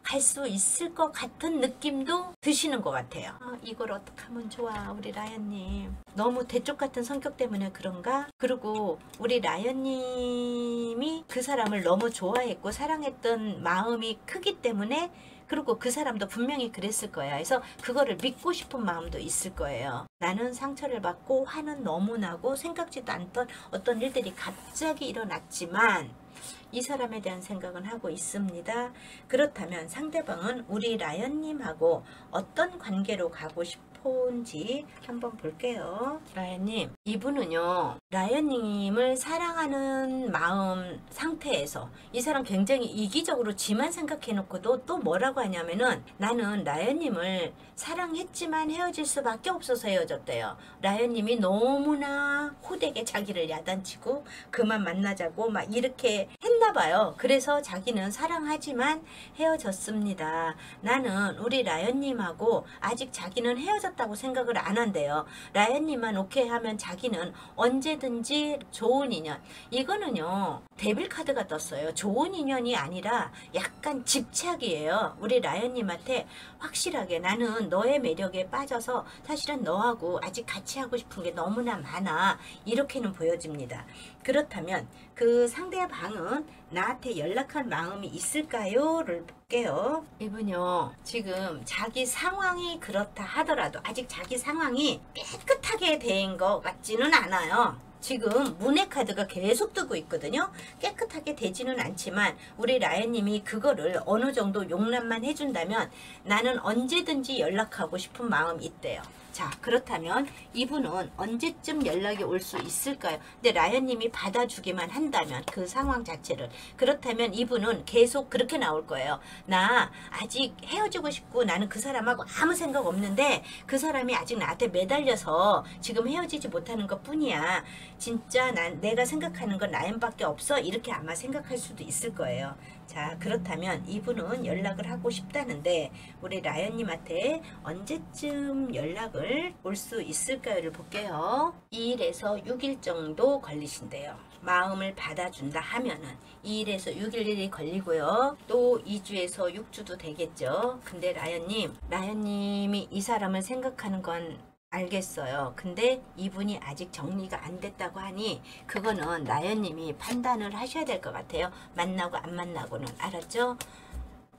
갈 수 있을 것 같은 느낌도 드시는 것 같아요. 이걸 어떻게 하면 좋아, 우리 라연님. 너무 대쪽 같은 성격 때문에 그런가? 그리고 우리 라연님이 그 사람을 너무 좋아했고 사랑했던 마음이 크기 때문에, 그리고 그 사람도 분명히 그랬을 거야. 그래서 그거를 믿고 싶은 마음도 있을 거예요. 나는 상처를 받고 화는 너무 나고 생각지도 않던 어떤 일들이 갑자기 일어났지만 이 사람에 대한 생각은 하고 있습니다. 그렇다면 상대방은 우리 라연님하고 어떤 관계로 가고 싶은지 한번 볼게요. 라연님, 이분은요, 라연님을 사랑하는 마음 상태에서 이 사람 굉장히 이기적으로 지만 생각해놓고도 또 뭐라고 하냐면은 나는 라연님을 사랑했지만 헤어질 수밖에 없어서 헤어졌대요. 라연님이 너무나 호되게 자기를 야단치고 그만 만나자고 막 이렇게 했나봐요. 그래서 자기는 사랑하지만 헤어졌습니다. 나는 우리 라연님하고 아직 자기는 헤어졌다고 생각을 안 한대요. 라연님만 오케이 하면 자기는 언제든지 좋은 인연, 이거는요 데빌 카드가 떴어요. 좋은 인연이 아니라 약간 집착이에요. 우리 라연님한테 확실하게 나는 너의 매력에 빠져서 사실은 너하고 아직 같이 하고 싶은 게 너무나 많아, 이렇게는 보여집니다. 그렇다면 그 상대방은 나한테 연락할 마음이 있을까요? 를 볼게요. 이분요, 지금 자기 상황이 그렇다 하더라도 아직 자기 상황이 깨끗하게 된 것 같지는 않아요. 지금 문의 카드가 계속 뜨고 있거든요. 깨끗하게 되지는 않지만 우리 라연님이 그거를 어느 정도 용납만 해준다면 나는 언제든지 연락하고 싶은 마음이 있대요. 자, 그렇다면 이분은 언제쯤 연락이 올 수 있을까요? 근데 라연님이 받아주기만 한다면 그 상황 자체를, 그렇다면 이분은 계속 그렇게 나올 거예요. 나 아직 헤어지고 싶고 나는 그 사람하고 아무 생각 없는데 그 사람이 아직 나한테 매달려서 지금 헤어지지 못하는 것 뿐이야. 진짜 내가 생각하는 건 라연밖에 없어, 이렇게 아마 생각할 수도 있을 거예요. 자, 그렇다면 이분은 연락을 하고 싶다는데 우리 라연님한테 언제쯤 연락을 올 수 있을까요를 볼게요. 2일에서 6일 정도 걸리신대요. 마음을 받아준다 하면은 2일에서 6일이 걸리고요. 또 2주에서 6주도 되겠죠. 근데 라연님이 이 사람을 생각하는 건 알겠어요. 근데 이분이 아직 정리가 안 됐다고 하니 그거는 라연님이 판단을 하셔야 될 것 같아요. 만나고 안 만나고는. 알았죠?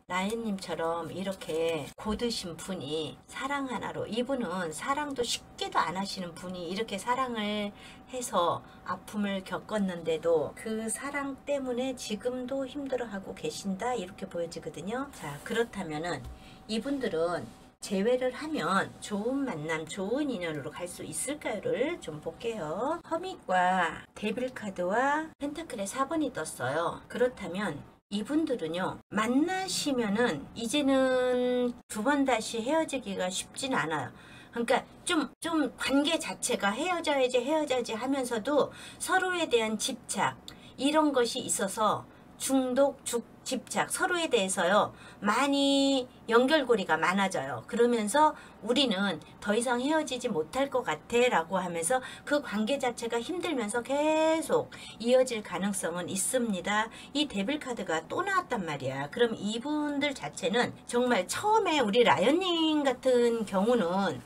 라연님처럼 이렇게 고드신 분이 사랑 하나로, 이분은 사랑도 쉽게도 안 하시는 분이 이렇게 사랑을 해서 아픔을 겪었는데도 그 사랑 때문에 지금도 힘들어하고 계신다, 이렇게 보여지거든요. 자, 그렇다면은 이분들은 재회를 하면 좋은 만남, 좋은 인연으로 갈 수 있을까요를 좀 볼게요. 허밋과 데빌 카드와 펜타클의 4번이 떴어요. 그렇다면 이분들은요, 만나시면은 이제는 두 번 다시 헤어지기가 쉽진 않아요. 그러니까 좀 관계 자체가 헤어져야지 하면서도 서로에 대한 집착, 이런 것이 있어서 집착, 서로에 대해서요 많이 연결고리가 많아져요. 그러면서 우리는 더 이상 헤어지지 못할 것 같아 라고 하면서 그 관계 자체가 힘들면서 계속 이어질 가능성은 있습니다. 이 데빌 카드가 또 나왔단 말이야. 그럼 이분들 자체는 정말 처음에 우리 라연님 같은 경우는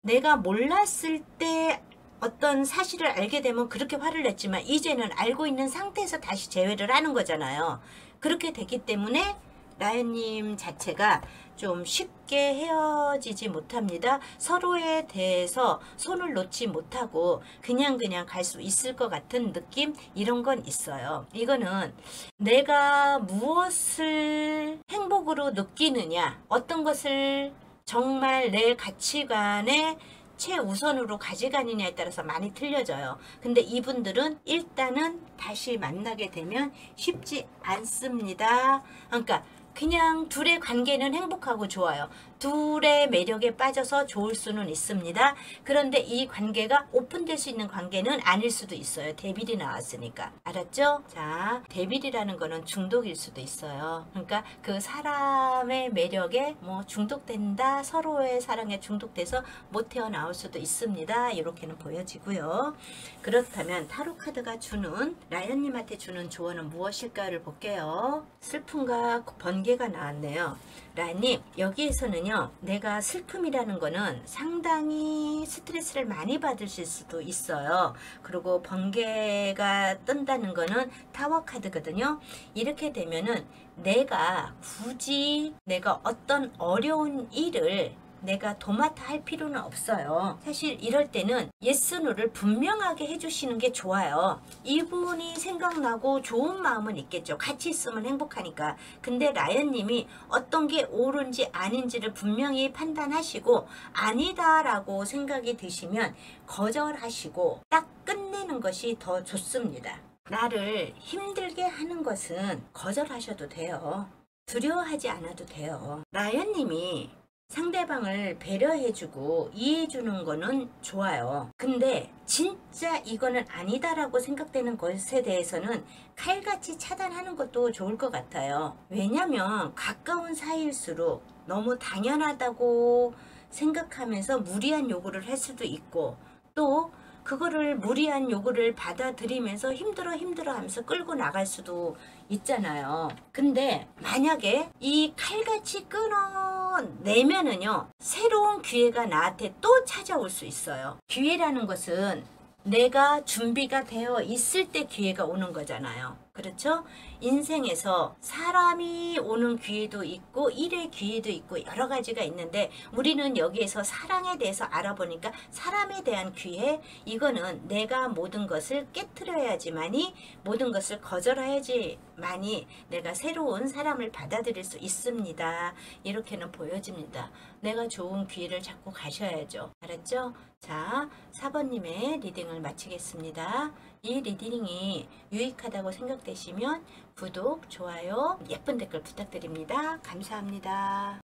내가 몰랐을 때 어떤 사실을 알게 되면 그렇게 화를 냈지만 이제는 알고 있는 상태에서 다시 재회를 하는 거잖아요. 그렇게 됐기 때문에 라연님 자체가 좀 쉽게 헤어지지 못합니다. 서로에 대해서 손을 놓지 못하고 그냥 갈 수 있을 것 같은 느낌, 이런 건 있어요. 이거는 내가 무엇을 행복으로 느끼느냐, 어떤 것을 정말 내 가치관에 최우선으로 가져가느냐에 따라서 많이 틀려져요. 근데 이분들은 일단은 다시 만나게 되면 쉽지 않습니다. 그러니까 그냥 둘의 관계는 행복하고 좋아요. 둘의 매력에 빠져서 좋을 수는 있습니다. 그런데 이 관계가 오픈될 수 있는 관계는 아닐 수도 있어요. 데빌이 나왔으니까. 알았죠? 자, 데빌이라는 거는 중독일 수도 있어요. 그러니까 그 사람의 매력에 뭐 중독된다, 서로의 사랑에 중독돼서 못 태어나올 수도 있습니다. 이렇게는 보여지고요. 그렇다면 타로 카드가 주는, 라연님한테 주는 조언은 무엇일까를 볼게요. 슬픔과 번개가 나왔네요. 라님, 여기에서는요, 내가 슬픔이라는 거는 상당히 스트레스를 많이 받으실 수도 있어요. 그리고 번개가 뜬다는 거는 타워 카드거든요. 이렇게 되면은 내가 굳이 내가 어떤 어려운 일을 내가 도맡아 할 필요는 없어요. 사실 이럴 때는 예스 노를 분명하게 해주시는 게 좋아요. 이분이 생각나고 좋은 마음은 있겠죠. 같이 있으면 행복하니까. 근데 라연님이 어떤 게 옳은지 아닌지를 분명히 판단하시고 아니다라고 생각이 드시면 거절하시고 딱 끝내는 것이 더 좋습니다. 나를 힘들게 하는 것은 거절하셔도 돼요. 두려워하지 않아도 돼요. 라연님이 상대방을 배려해주고 이해해주는 거는 좋아요. 근데 진짜 이거는 아니다라고 생각되는 것에 대해서는 칼같이 차단하는 것도 좋을 것 같아요. 왜냐면 가까운 사이일수록 너무 당연하다고 생각하면서 무리한 요구를 할 수도 있고, 또 그거를 무리한 요구를 받아들이면서 힘들어 하면서 끌고 나갈 수도 있잖아요. 근데 만약에 이 칼같이 끊어내면은요, 새로운 기회가 나한테 또 찾아올 수 있어요. 기회라는 것은 내가 준비가 되어 있을 때 기회가 오는 거잖아요. 그렇죠? 인생에서 사람이 오는 기회도 있고 일의 기회도 있고 여러 가지가 있는데, 우리는 여기에서 사랑에 대해서 알아보니까 사람에 대한 기회, 이거는 내가 모든 것을 깨트려야지만이, 모든 것을 거절해야지만이 내가 새로운 사람을 받아들일 수 있습니다. 이렇게는 보여집니다. 내가 좋은 기회를 잡고 가셔야죠. 알았죠? 자, 4번님의 리딩을 마치겠습니다. 이 리딩이 유익하다고 생각되시면 구독, 좋아요, 예쁜 댓글 부탁드립니다. 감사합니다.